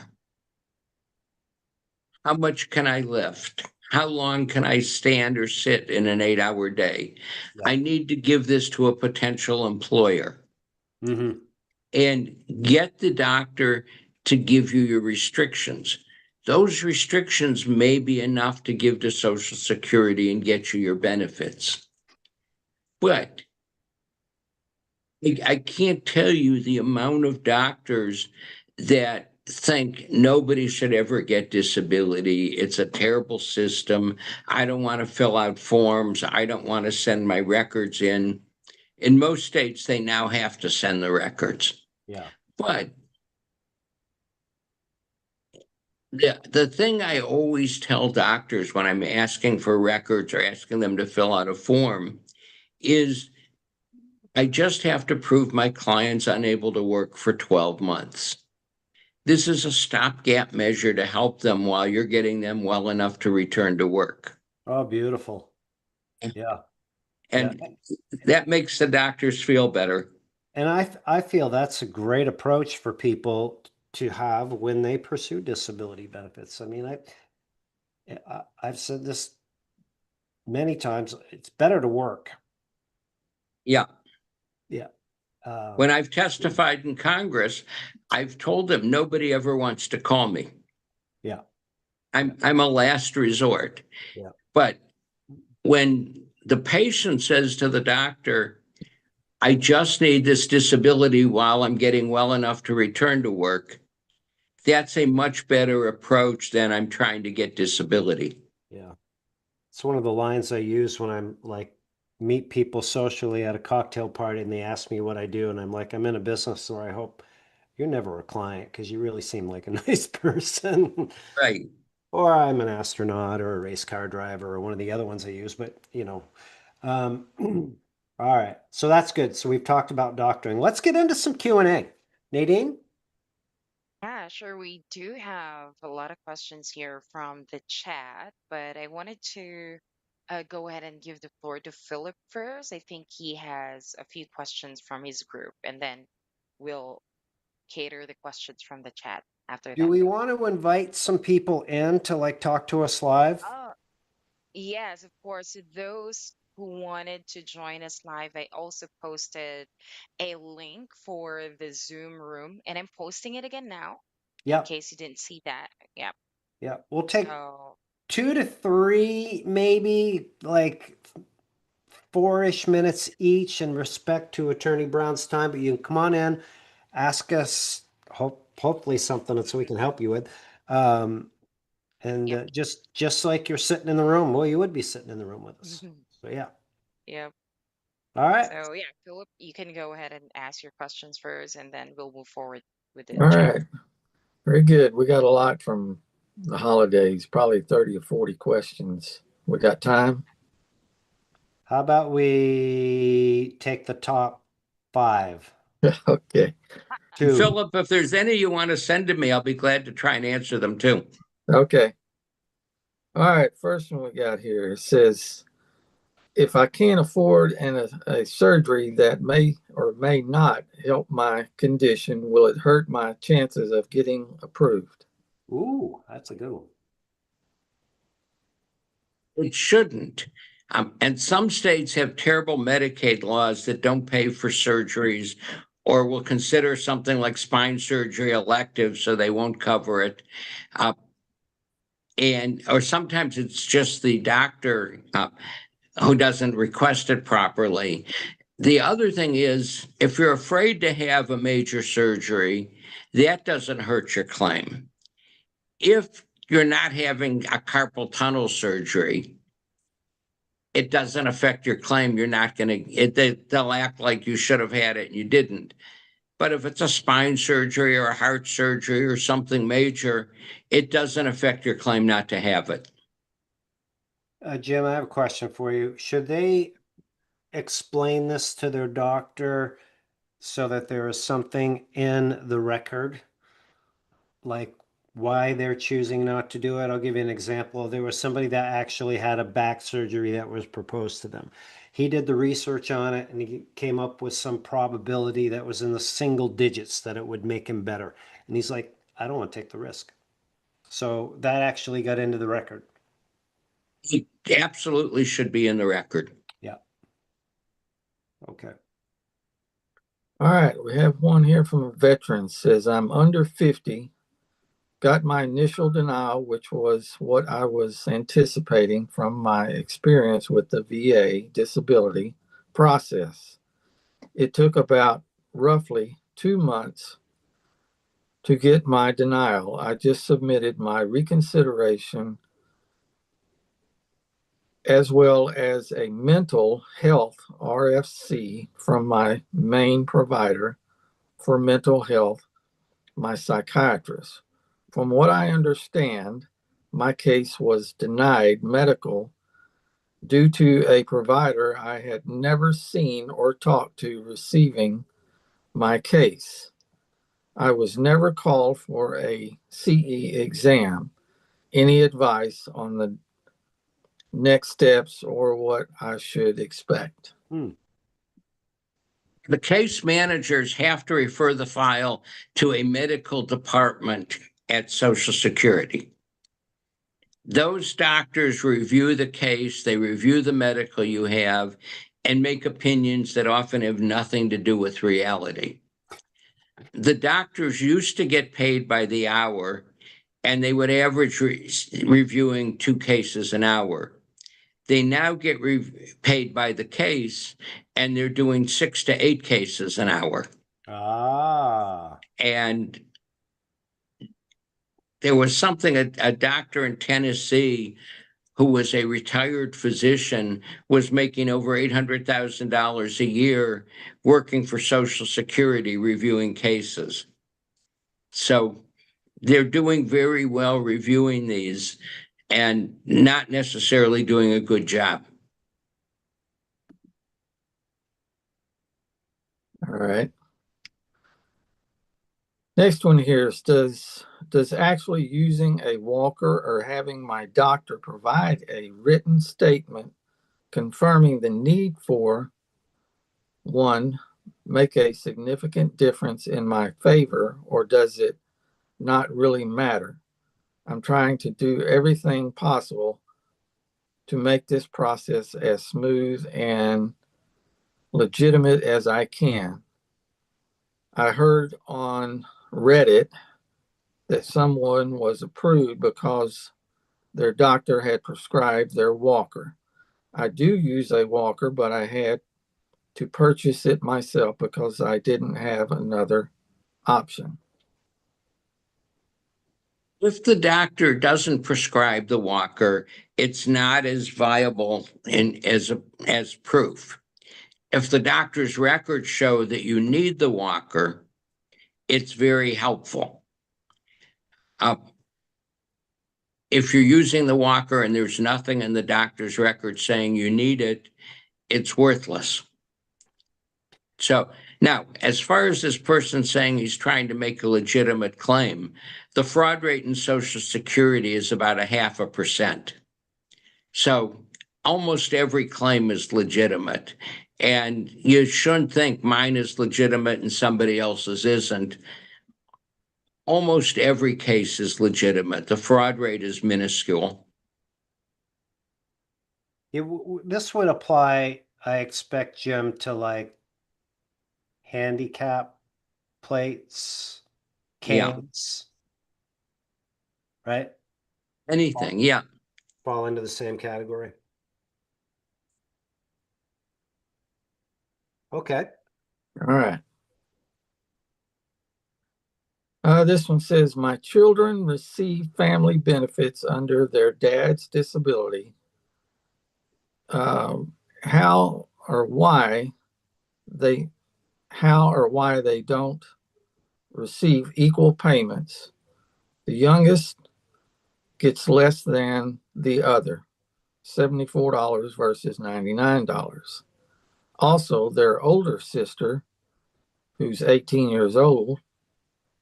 How much can I lift? How long can I stand or sit in an 8-hour day? Yeah. I need to give this to a potential employer. Mm-hmm. And get the doctor to give you your restrictions. Those restrictions may be enough to give to Social Security and get you your benefits. But I can't tell you the amount of doctors that think nobody should ever get disability. It's a terrible system. I don't want to fill out forms. I don't want to send my records in. In most states, they now have to send the records. Yeah. But the thing I always tell doctors when I'm asking for records or asking them to fill out a form is I just have to prove my client's unable to work for 12 months. This is a stopgap measure to help them while you're getting them well enough to return to work. Oh, beautiful. Yeah. Yeah. And that makes the doctors feel better. And I feel that's a great approach for people to have when they pursue disability benefits. I mean, I've said this many times. It's better to work. Yeah. Yeah. When I've testified in Congress, I've told them nobody ever wants to call me. Yeah. I'm a last resort. Yeah. But when the patient says to the doctor, I just need this disability while I'm getting well enough to return to work, that's a much better approach than I'm trying to get disability. Yeah. It's one of the lines I use when I'm like meet people socially at a cocktail party and they ask me what I do. And I'm like, I'm in a business, so I hope you're never a client because you really seem like a nice person. Right. Or I'm an astronaut or a race car driver or one of the other ones I use, but um, all right. So that's good. So we've talked about doctoring. Let's get into some Q&A. Nadine? Yeah, sure. We do have a lot of questions here from the chat, but I wanted to go ahead and give the floor to Philip first. I think he has a few questions from his group, and then we'll cater the questions from the chat after Do that. we want to invite some people in to like talk to us live? Oh, yes, of course. Those who wanted to join us live, I also posted a link for the Zoom room, and I'm posting it again now in Yep. case you didn't see that. Yep. Yeah. We'll take So, 2 to 3, maybe like 4-ish minutes each in respect to Attorney Brown's time, but you can come on in, ask us hopefully something so we can help you with. And yep. just like you're sitting in the room, well, you would be sitting in the room with us. So yeah. Yep. All right. So, yeah, Philip, you can go ahead and ask your questions first, and then we'll move forward with the All chat. right. Very good. We got a lot from the holidays, probably 30 or 40 questions. We got time? How about we take the top 5? Okay. Two. Philip, if there's any you want to send to me, I'll be glad to try and answer them too. Okay. All right. First one we got here says, if I can't afford a surgery that may or may not help my condition, will it hurt my chances of getting approved? Ooh, that's a good one. It shouldn't. And some states have terrible Medicaid laws that don't pay for surgeries or will consider something like spine surgery elective, so they won't cover it. Or sometimes it's just the doctor who doesn't request it properly. The other thing is, if you're afraid to have a major surgery, that doesn't hurt your claim. If you're not having a carpal tunnel surgery, it doesn't affect your claim. You're not going to, they'll act like you should have had it and you didn't. But if it's a spine surgery or a heart surgery or something major, it doesn't affect your claim not to have it. Jim, I have a question for you. Should they explain this to their doctor so that there is something in the record, like why they're choosing not to do it? I'll give you an example. There was somebody that actually had a back surgery that was proposed to them. He did the research on it and he came up with some probability that was in the single digits that it would make him better. And he's like, I don't want to take the risk. So that actually got into the record. It absolutely should be in the record. Yeah. Okay. All right. We have one here from a veteran. Says, I'm under 50, got my initial denial, which was what I was anticipating from my experience with the VA disability process. It took about roughly 2 months to get my denial. I just submitted my reconsideration as well as a mental health RFC from my main provider for mental health, my psychiatrist. From what I understand, my case was denied medical due to a provider I had never seen or talked to receiving my case. I was never called for a CE exam. Any advice on the next steps or what I should expect? The case managers have to refer the file to a medical department at Social Security. Those doctors review the case, they review the medical you have, and make opinions that often have nothing to do with reality. The doctors used to get paid by the hour, and they would average reviewing 2 cases an hour. They now get paid by the case, and they're doing 6 to 8 cases an hour. And there was something, a doctor in Tennessee who was a retired physician was making over $800,000 a year working for Social Security reviewing cases. So they're doing very well reviewing these and not necessarily doing a good job. All right. Next one here is, does actually using a walker or having my doctor provide a written statement confirming the need for one make a significant difference in my favor, or does it not really matter? I'm trying to do everything possible to make this process as smooth and legitimate as I can. I heard on Reddit that someone was approved because their doctor had prescribed their walker. I do use a walker, but I had to purchase it myself because I didn't have another option. If the doctor doesn't prescribe the walker, it's not as viable as proof. If the doctor's records show that you need the walker, it's very helpful. If you're using the walker and there's nothing in the doctor's record saying you need it, it's worthless. So now, as far as this person saying he's trying to make a legitimate claim, the fraud rate in Social Security is about 0.5%. So almost every claim is legitimate. And you shouldn't think mine is legitimate and somebody else's isn't. Almost every case is legitimate. The fraud rate is minuscule. This would apply, I expect, Jim, to like handicap plates, Yeah, cans, right? anything. Yeah. Fall into the same category. Okay. All right. This one says, my children receive family benefits under their dad's disability. How or why they don't receive equal payments. The youngest gets less than the other, $74 versus $99. Also, their older sister, who's 18 years old,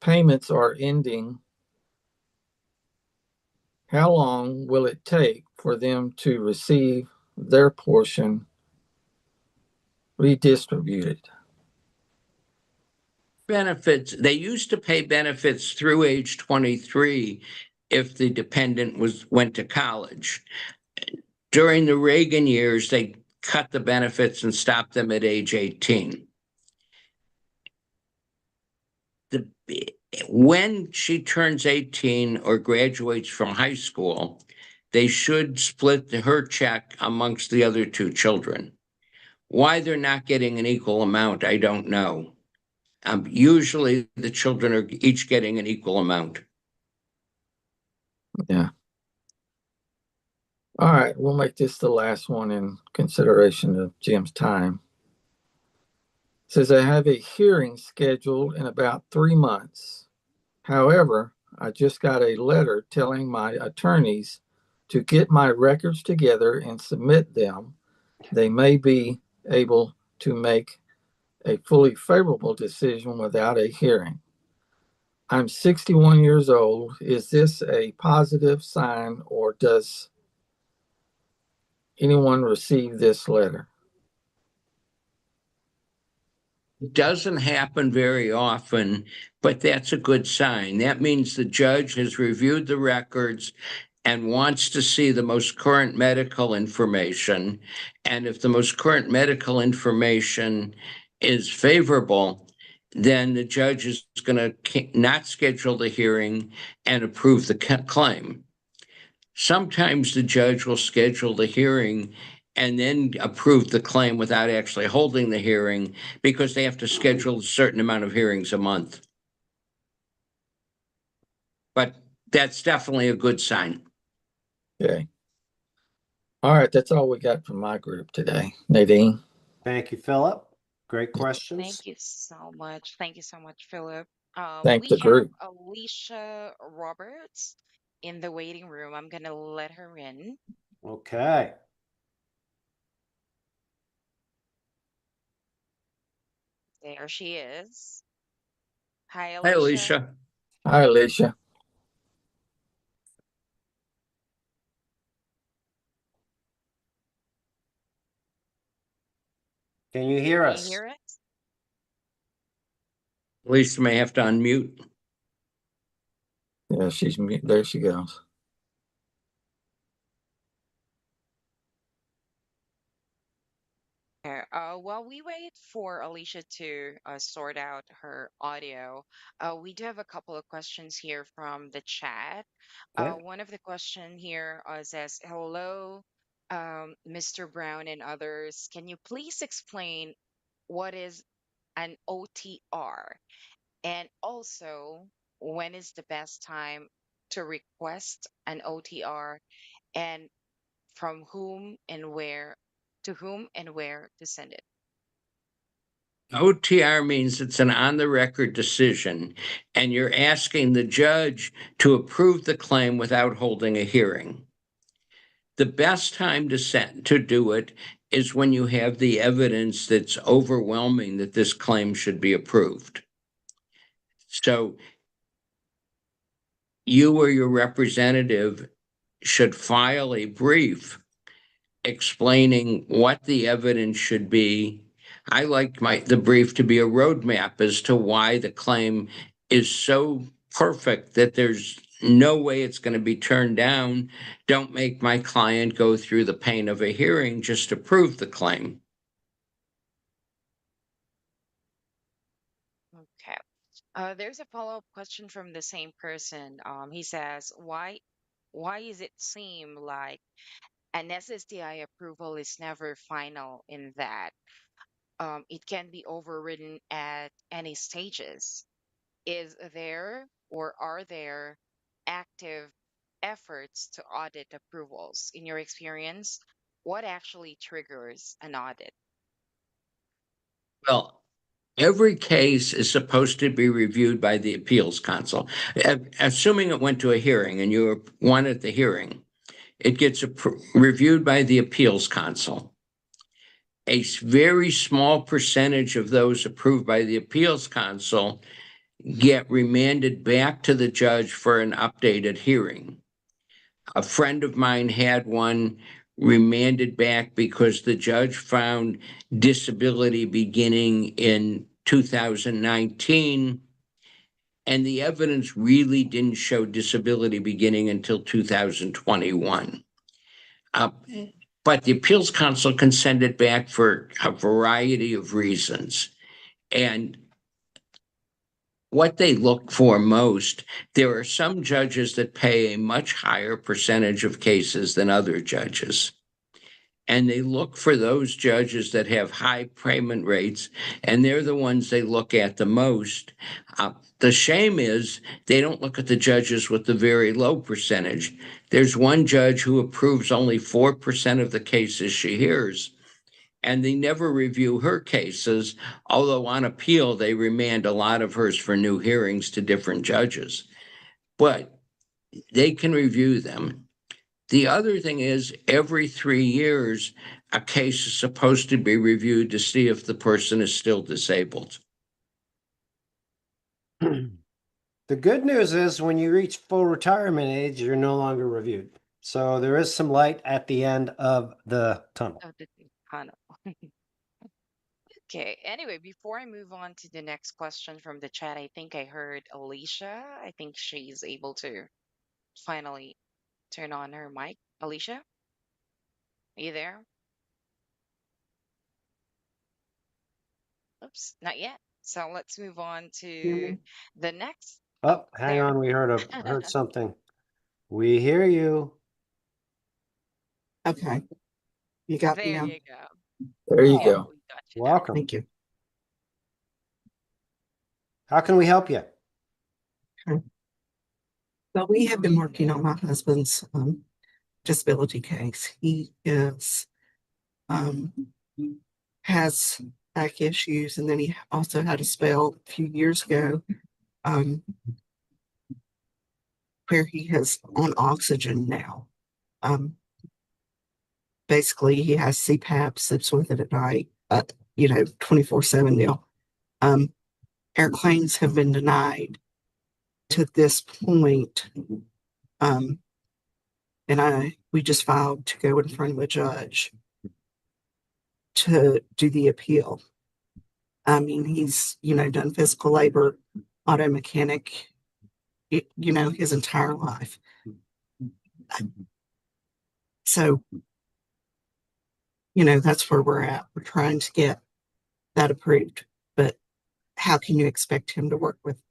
payments are ending. How long will it take for them to receive their portion redistributed? Benefits, they used to pay benefits through age 23 if the dependent went to college. During the Reagan years, they cut the benefits and stopped them at age 18. When she turns 18 or graduates from high school, they should split her check amongst the other two children. Why they're not getting an equal amount, I don't know. Usually the children are each getting an equal amount. Yeah. All right, we'll make this the last one in consideration of Jim's time. It says I have a hearing scheduled in about 3 months. However, I just got a letter telling my attorneys to get my records together and submit them. They may be able to make a fully favorable decision without a hearing. I'm 61 years old. Is this a positive sign, or does anyone receive this letter? It doesn't happen very often, but that's a good sign. That means the judge has reviewed the records and wants to see the most current medical information. And if the most current medical information is favorable, then the judge is going to not schedule the hearing and approve the claim. Sometimes the judge will schedule the hearing and then approve the claim without actually holding the hearing because they have to schedule a certain amount of hearings a month. But that's definitely a good sign. Okay. All right, that's all we got from my group today. Nadine? Thank you, Philip. Great questions. Thank you so much. Thank you so much, Philip. Thank We the have group. Alicia Roberts in the waiting room. I'm gonna let her in. Okay. There she is. Hi, Hi, Alicia. Alicia. Hi, Alicia. Can you hear Can you us? hear us? Alicia may have to unmute. Yeah, there she goes. Okay. While we wait for Alicia to sort out her audio, we do have a couple of questions here from the chat. Okay. One of the question here says, "Hello, Mr. Brown and others. Can you please explain what is an OTR, and also when is the best time to request an OTR, and from whom and where, to whom and where to send it?" OTR means it's an on the record decision, and you're asking the judge to approve the claim without holding a hearing. The best time to do it is when you have the evidence that's overwhelming that this claim should be approved. So you or your representative should file a brief explaining what the evidence should be. I like the brief to be a roadmap as to why the claim is so perfect that there's no way it's going to be turned down. Don't make my client go through the pain of a hearing just to prove the claim. Okay. There's a follow-up question from the same person. He says, why does it seem like an SSDI approval is never final in that it can be overridden at any stages? Is there or are there active efforts to audit approvals? In your experience, what actually triggers an audit? Well, every case is supposed to be reviewed by the appeals counsel. Assuming it went to a hearing and you were one at the hearing, it gets reviewed by the appeals counsel. A very small percentage of those approved by the appeals counsel get remanded back to the judge for an updated hearing. A friend of mine had one remanded back because the judge found disability beginning in 2019, and the evidence really didn't show disability beginning until 2021. But the appeals counsel can send it back for a variety of reasons. And what they look for most, there are some judges that pay a much higher percentage of cases than other judges. And they look for those judges that have high payment rates, and they're the ones they look at the most. The shame is they don't look at the judges with the very low percentage. There's one judge who approves only 4% of the cases she hears, and they never review her cases, although on appeal, they remand a lot of hers for new hearings to different judges. But they can review them. The other thing is, every 3 years, a case is supposed to be reviewed to see if the person is still disabled. The good news is when you reach full retirement age, you're no longer reviewed. So there is some light at the end of the tunnel. Of the tunnel. Okay. Anyway, before I move on to the next question from the chat, I think I heard Alicia. I think she's able to finally turn on her mic. Alicia, are you there? Oops, not yet. So let's move on to the next. Oh, hang there. on. We heard something. We hear you. Okay. You got me There now. you go. There you Yeah, go. we got you now. Welcome. Thank you. How can we help you? Well, we have been working on my husband's disability case. He is has back issues, and then he also had a spell a few years ago where he has on oxygen now. Basically, he has CPAP, sleeps with it at night, 24/7 deal. Our claims have been denied to this point. And we just filed to go in front of a judge to do the appeal. I mean, he's, done physical labor, auto mechanic, his entire life. So, that's where we're at. We're trying to get that approved, but how can you expect him to work with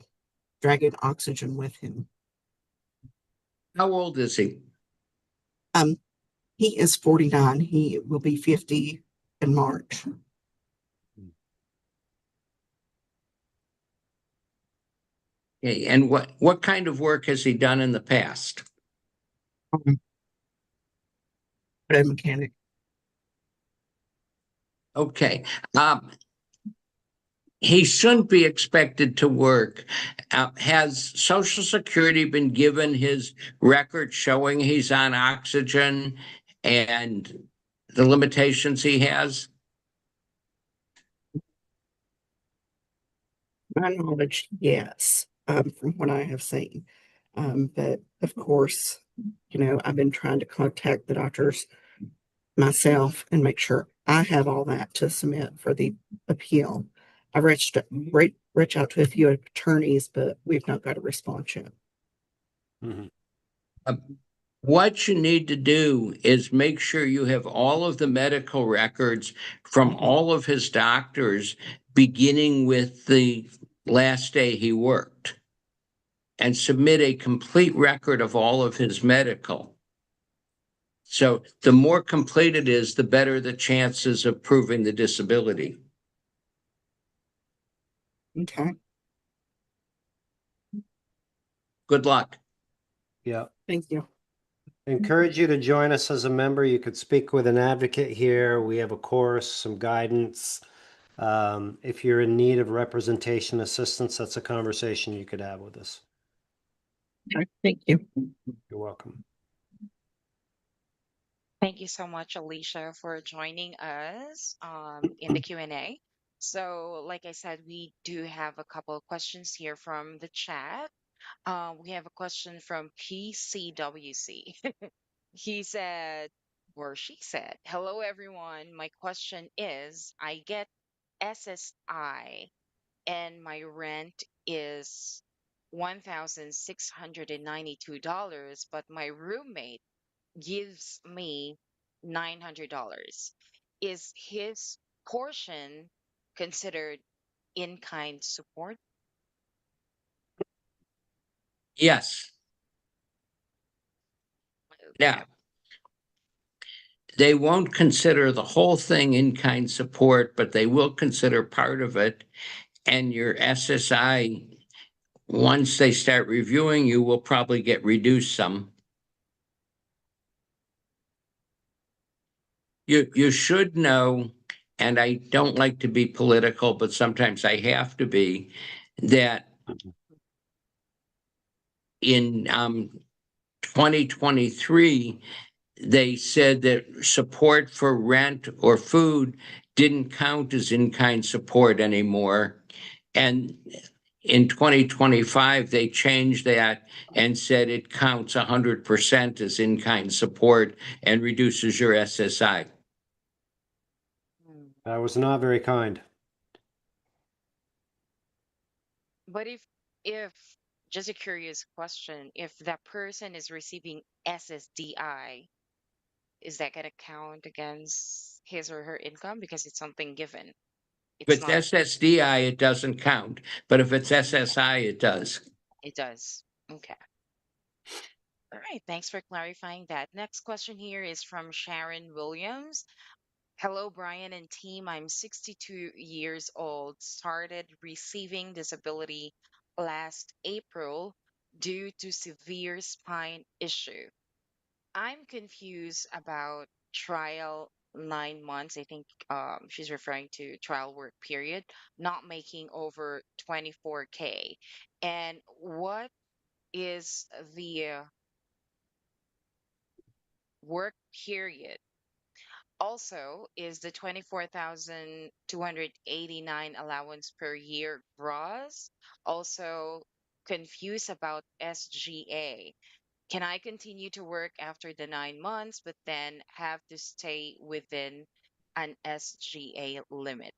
dragging oxygen with him? How old is he? He is 49. He will be 50 in March. Okay, and what kind of work has he done in the past? Auto mechanic. Okay. He shouldn't be expected to work. Has Social Security been given his record showing he's on oxygen? And the limitations he has? My knowledge, yes, from what I have seen. But of course, I've been trying to contact the doctors myself and make sure I have all that to submit for the appeal. I've reached out to a few attorneys, but we've not got a response yet. Mhm. What you need to do is make sure you have all of the medical records from all of his doctors, beginning with the last day he worked, and submit a complete record of all of his medical. So the more complete it is, the better the chances of proving the disability. Okay. Good luck. Yeah. Thank you. Encourage you to join us as a member. You could speak with an advocate here. We have a course, some guidance. If you're in need of representation assistance, that's a conversation you could have with us. Okay. Thank you. You're welcome. Thank you so much, Alicia, for joining us in the Q&A. So, like I said, we do have a couple of questions here from the chat. We have a question from PCWC. He said, or she said, "Hello, everyone. My question is, I get SSI and my rent is $1,692, but my roommate gives me $900. Is his portion considered in-kind support?" Yes. Okay. Now, they won't consider the whole thing in-kind support, but they will consider part of it. And your SSI, once they start reviewing you, will probably get reduced some. You should know, and I don't like to be political, but sometimes I have to be, that in 2023, they said that support for rent or food didn't count as in-kind support anymore. And in 2025, they changed that and said it counts 100% as in-kind support and reduces your SSI. Hmm. That was not very kind. But if just a curious question, if that person is receiving SSDI, is that going to count against his or her income because it's something given? If It's it's not. SSDI, it doesn't count, but if it's Mm, SSI, it does. it does. Okay. All right. Thanks for clarifying that. Next question here is from Sharon Williams. "Hello, Brian and team. I'm 62 years old. Started receiving disability last April due to severe spine issue. I'm confused about trial 9 months." I think she's referring to trial work period, not making over 24K. And what is the work period? Also, is the 24,289 allowance per year gross? Also, confused about SGA. Can I continue to work after the 9 months, but then have to stay within an SGA limit?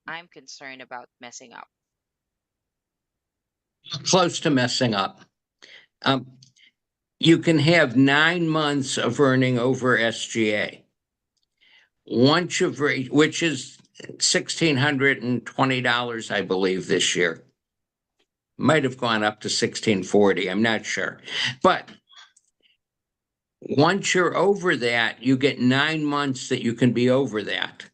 I'm concerned about messing up. Close to messing up. You can have 9 months of earning over SGA. Once you've reached, which is $1,620, I believe, this year. Might have gone up to $1,640, I'm not sure. But once you're over that, you get 9 months that you can be over that.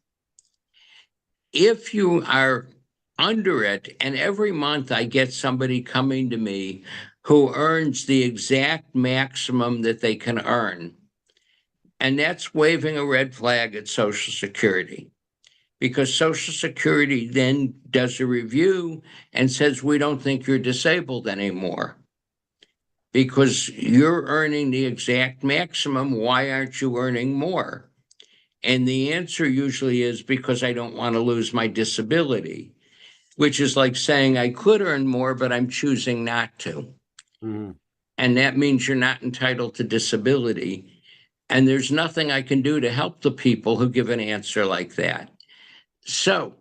If you are under it, and every month I get somebody coming to me who earns the exact maximum that they can earn, and that's waving a red flag at Social Security, because Social Security then does a review and says, we don't think you're disabled anymore because you're earning the exact maximum. Why aren't you earning more? And the answer usually is because I don't want to lose my disability, which is like saying I could earn more, but I'm choosing not to. Mhm. And that means you're not entitled to disability. And there's nothing I can do to help the people who give an answer like that. So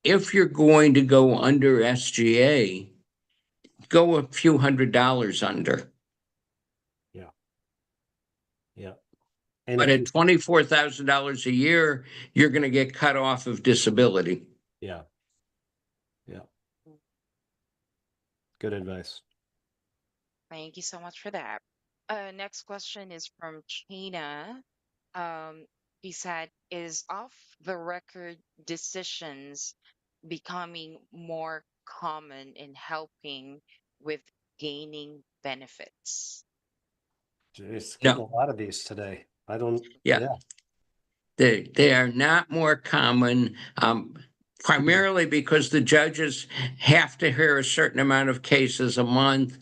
if you're going to go under SGA, go a few $100s under. Yeah. Yeah. And But if at you, $24,000 a year, you're going to get cut off of disability. yeah. Yeah. Good advice. Thank you so much for that. Next question is from China. He said, is off the record decisions becoming more common in helping with gaining benefits? Jeez, getting No, a lot of these today. I don't, yeah, yeah. they are not more common, Mhm. primarily because the judges have to hear a certain amount of cases a month.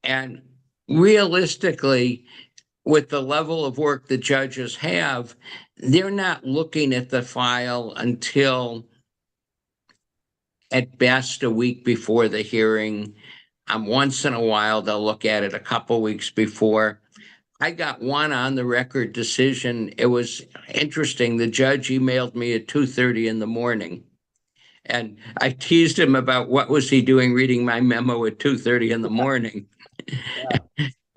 And realistically, with the level of work the judges have, they're not looking at the file until at best a week before the hearing. Once in a while, they'll look at it a couple weeks before. I got one on the record decision. It was interesting. The judge emailed me at 2:30 in the morning. And I teased him about what was he doing reading my memo at 2:30 in the morning. Yeah.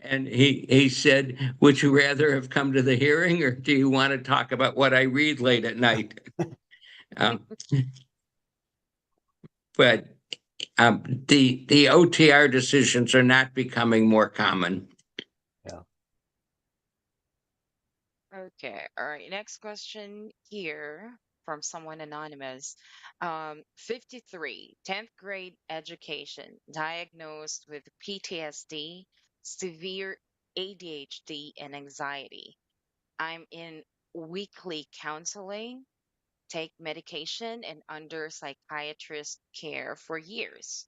And he said, would you rather have come to the hearing or do you want to talk about what I read late at night? Um, but the OTR decisions are not becoming more common. Yeah. Okay, all right. Next question here from someone anonymous. 53, 10th grade education, diagnosed with PTSD, severe ADHD, and anxiety. I'm in weekly counseling, take medication, and under psychiatrist care for years.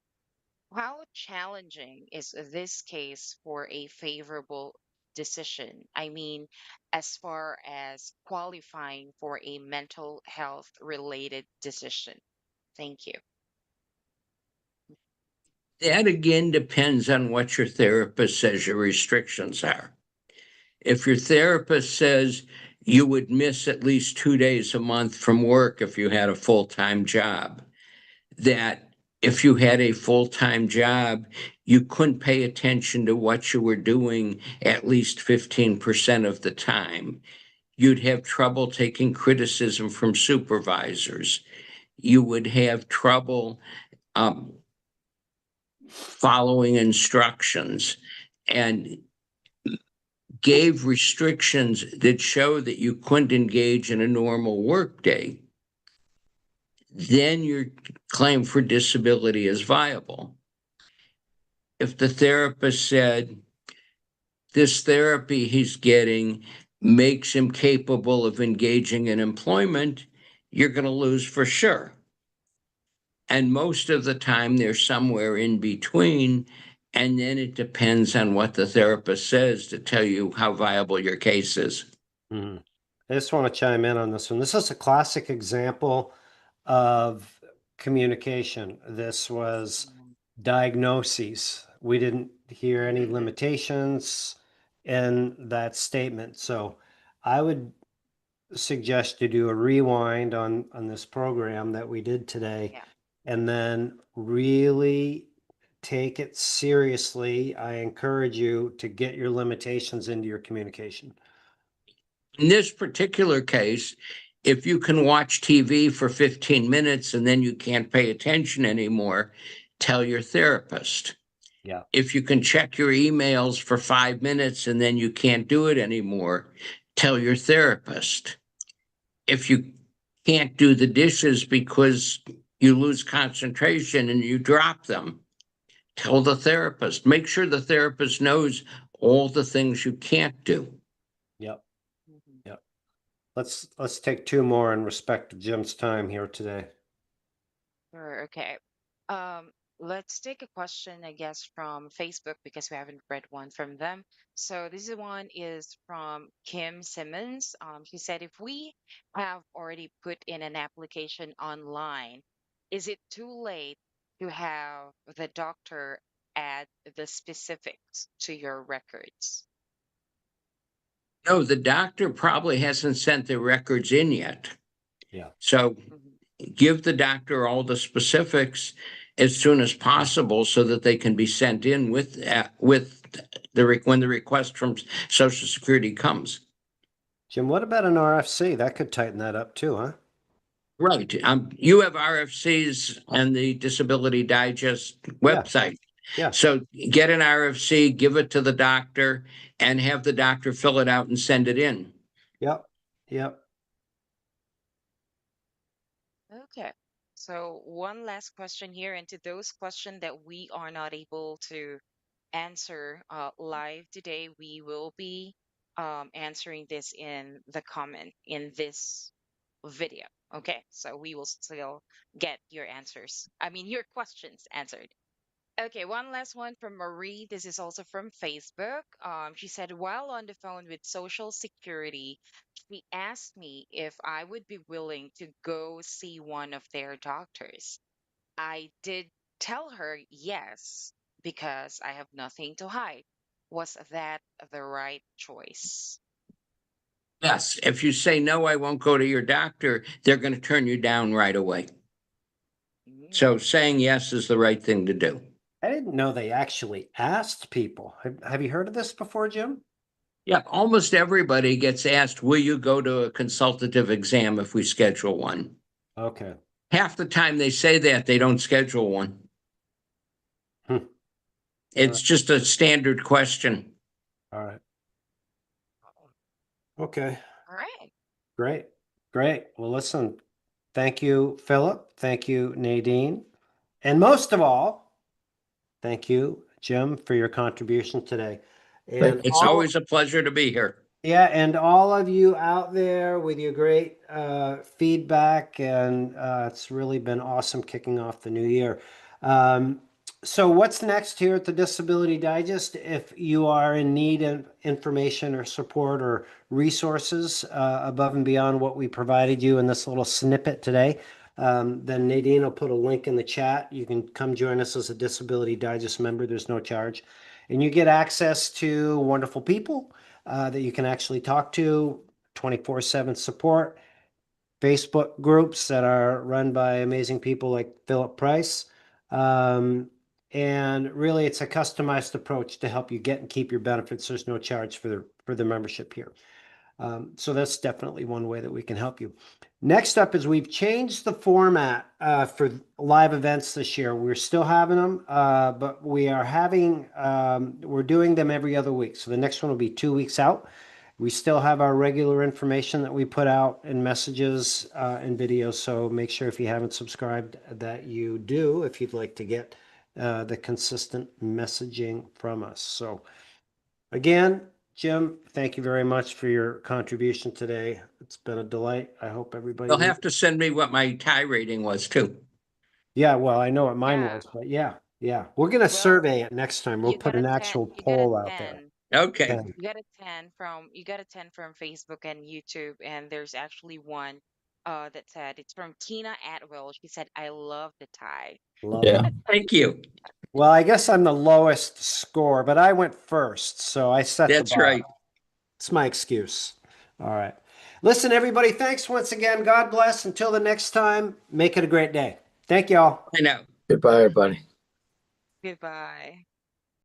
How challenging is this case for a favorable decision? I mean, as far as qualifying for a mental health related decision. Thank you. That again depends on what your therapist says your restrictions are. If your therapist says you would miss at least 2 days a month from work if you had a full-time job, that if you had a full-time job, you couldn't pay attention to what you were doing at least 15% of the time. You'd have trouble taking criticism from supervisors. You would have trouble following instructions, and gave restrictions that show that you couldn't engage in a normal workday, then your claim for disability is viable. If the therapist said this therapy he's getting makes him capable of engaging in employment, you're going to lose for sure. And most of the time, they're somewhere in between. And then it depends on what the therapist says to tell you how viable your case is. Mhm. I just want to chime in on this one. This is a classic example of communication. This was Mm. diagnoses. We didn't hear any limitations in that statement. So I would suggest you do a rewind on this program that we did today Yeah. and then really take it seriously. I encourage you to get your limitations into your communication. In this particular case, if you can watch TV for 15 minutes and then you can't pay attention anymore, tell your therapist. Yeah. If you can check your emails for 5 minutes and then you can't do it anymore, tell your therapist. If you can't do the dishes because you lose concentration and you drop them, tell the therapist. Make sure the therapist knows all the things you can't do. Yep. Mhm. Yep. Let's take two more in respect of Jim's time here today. Sure, okay. Um, let's take a question, I guess, from Facebook because we haven't read one from them. So this one is from Kim Simmons. She said, if we have already put in an application online, is it too late to have the doctor add the specifics to your records? No, the doctor probably hasn't sent their records in yet. Yeah. So Mhm. give the doctor all the specifics as soon as possible so that they can be sent in with when the request from Social Security comes. Jim, what about an RFC? That could tighten that up too, huh? Right. You have RFCs and the Disability Digest Yeah. website. Yeah. So get an RFC, give it to the doctor, and have the doctor fill it out and send it in. Yep. Yep. Okay. So one last question here, and to those questions that we are not able to answer live today, we will be answering this in the comment in this video. Okay, so we will still get your answers. I mean, your questions answered. Okay, one last one from Marie. This is also from Facebook. She said, while on the phone with Social Security, she asked me if I would be willing to go see one of their doctors. I did tell her yes, because I have nothing to hide. Was that the right choice? Yes, if you say no, I won't go to your doctor, they're going to turn you down right away. So Mm. saying yes is the right thing to do. I didn't know they actually asked people. Have you heard of this before, Jim? Yeah, almost everybody gets asked, will you go to a consultative exam if we schedule one? Okay. Half the time they say that, they don't schedule one. Hmm. All It's right. just a standard question. All right. Okay. All right. Great. Great. Well, listen, thank you, Philip. Thank you, Nadine. And most of all, thank you, Jim, for your contribution today. Thank And you. It's all always a pleasure to be here. Yeah, and all of you out there with your great feedback, and it's really been awesome kicking off the new year. Um, so, what's next here at the Disability Digest? If you are in need of information or support or resources above and beyond what we provided you in this little snippet today, then Nadine will put a link in the chat. You can come join us as a Disability Digest member. There's no charge. And you get access to wonderful people that you can actually talk to, 24/7 support, Facebook groups that are run by amazing people like Philip Price. Um, and really, it's a customized approach to help you get and keep your benefits. There's no charge for the membership here. So that's definitely one way that we can help you. Next up is we've changed the format for live events this year. We're still having them, but we're doing them every other week. So the next one will be 2 weeks out. We still have our regular information that we put out in messages and videos. So make sure if you haven't subscribed that you do, if you'd like to get the consistent messaging from us. So again, Jim, thank you very much for your contribution today. It's been a delight. I hope everybody You'll have to send me what my tie rating was too. Yeah, well, I know what mine Yeah. was, but yeah, yeah. We're gonna Well, survey it next time. We'll you put got a an 10. actual You got a poll out there. 10. Okay. 10. You got a 10 from Facebook and YouTube, and there's actually one that said it's from Tina Atwell. She said, I love the tie. Love it. Yeah. Thank you. Well, I guess I'm the lowest score, but I went first, so I set the That's bar. right. It's my excuse. All right. Listen, everybody, thanks once again. God bless. Until the next time, make it a great day. Thank y'all. I know. Goodbye, everybody. Goodbye.